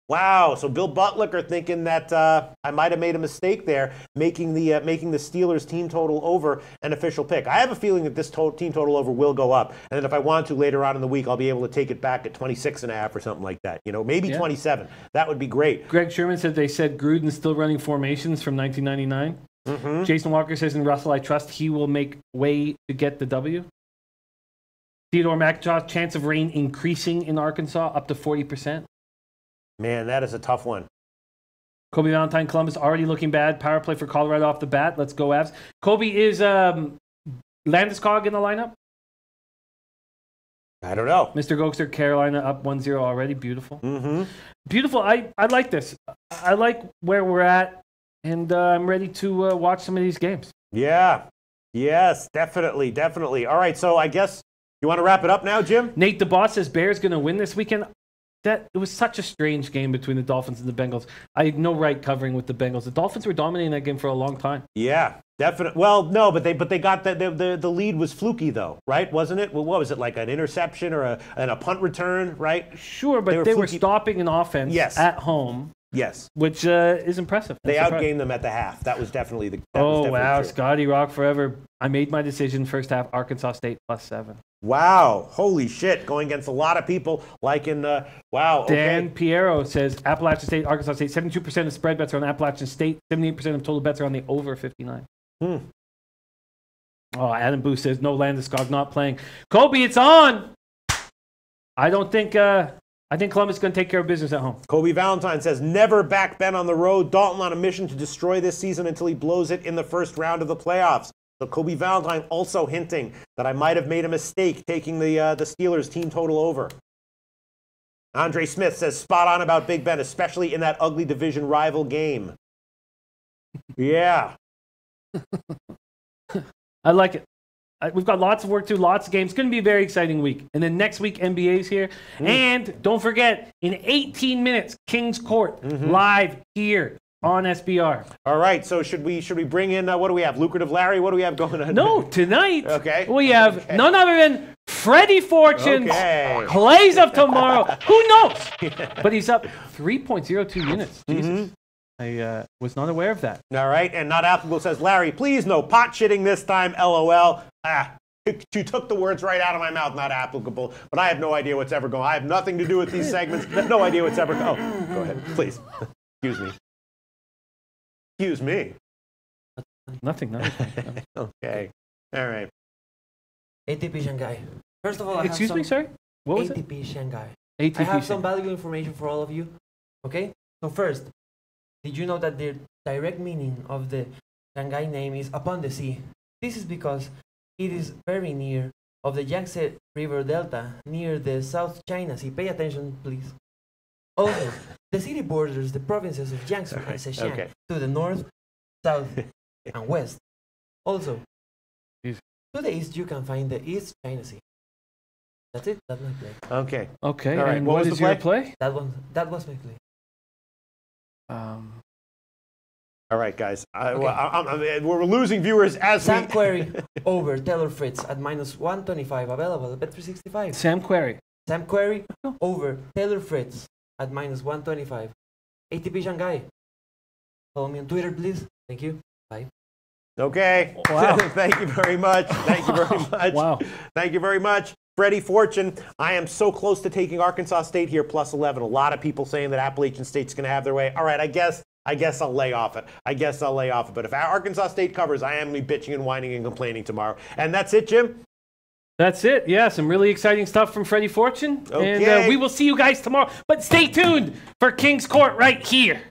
A: Wow. So Bill Butlicker thinking that I might have made a mistake there, making the Steelers team total over an official pick. I have a feeling that this team total over will go up, and then if I want to later on in the week, I'll be able to take it back at 26.5 or something like that. You know, maybe 27. That would be great.
B: Greg Sherman said they said Gruden's still running formations from 1999. Jason Walker says in Russell, I trust he will make way to get the W. Theodore McIntosh, chance of rain increasing in Arkansas up to 40%.
A: Man, that is a tough one.
B: Kobe Valentine, Columbus already looking bad. Power play for Colorado off the bat. Let's go, Avs. Kobe, is Landeskog in the lineup?
A: I don't know.
B: Mr. Gokster, Carolina up 1-0 already. Beautiful. Beautiful. I like this. I like where we're at, and I'm ready to watch some of these games.
A: Yeah. Yes, definitely, definitely. All right, so I guess you want to wrap it up now, Jim?
B: Nate the Boss says Bears going to win this weekend. It was such a strange game between the Dolphins and the Bengals. I had no right covering with the Bengals. The Dolphins were dominating that game for a long time.
A: Yeah. Definitely. Well, no, but they got the lead was fluky though, right? Wasn't it? Well, what was it, like an interception or a punt return, right?
B: Sure, but they were stopping an offense at home.
A: Yes.
B: Which is impressive.
A: They outgained them at the half. That was definitely the.
B: Wow, true. Scotty Rock forever. I made my decision first half. Arkansas State +7.
A: Wow, holy shit! Going against a lot of people, like in wow. Okay.
B: Dan Piero says Appalachian State, Arkansas State. 72% of spread bets are on Appalachian State. 78% of total bets are on the over 59. Oh, Adam Booth says no Landeskog not playing. Kobe, it's on. I don't think. I think Columbus is going to take care of business at home.
A: Kobe Valentine says, never back Ben on the road. Dalton on a mission to destroy this season until he blows it in the first round of the playoffs. So Kobe Valentine also hinting that I might have made a mistake taking the Steelers team total over. Andre Smith says, spot on about Big Ben, especially in that ugly division rival game. Yeah.
B: I like it. We've got lots of work to do, lots of games. It's going to be a very exciting week. And then next week, NBA's here. And don't forget, in 18 minutes, King's Court, live here on SBR.
A: All right, so should we bring in, what do we have, Lucrative Larry? What do we have going on?
B: No, tonight we have none other than Freddie Fortune's Plays of Tomorrow. Who knows? But he's up 3.02 units. Jesus. I was not aware of that.
A: All right, and Not Applicable says, Larry, please no pot shitting this time, LOL. You took the words right out of my mouth, Not Applicable, but I have no idea what's ever going on. I have nothing to do with these segments. No idea what's ever going on. Oh, go ahead, please. Excuse me. Excuse me.
B: Nothing.
A: Okay, all right.
C: ATP Shanghai. First of all,
B: Excuse me, sorry? What was
C: ATP it? Shanghai.
B: ATP
C: I have some valuable information for all of you. Okay? So first, did you know that the direct meaning of the Shanghai name is upon the sea? This is because it is very near of the Yangtze River Delta, near the South China Sea. Pay attention, please. Also, the city borders the provinces of Jiangsu and Zhejiang to the north, south, and west. Also, to the east you can find the East China Sea. That's it. That's my play.
A: Okay.
B: Okay.
A: All right.
B: And what is your play?
C: That was my play.
A: All right, guys. We're losing viewers as
C: Sam Querrey over Taylor Fritz at -125, available at Bet365.
B: Sam Querrey
C: over Taylor Fritz at -125. ATP Shanghai. Follow me on Twitter, please. Thank you. Bye.
A: Okay.
B: Wow.
A: Thank you very much. Thank you very much.
B: Wow.
A: Thank you very much. Freddie Fortune, I am so close to taking Arkansas State here +11. A lot of people saying that Appalachian State's going to have their way. All right, I guess I'll lay off it. But if Arkansas State covers, I am going to be bitching and whining and complaining tomorrow. And that's it, Jim?
B: That's it. Yeah, some really exciting stuff from Freddie Fortune.
A: Okay.
B: And we will see you guys tomorrow. But stay tuned for King's Court right here.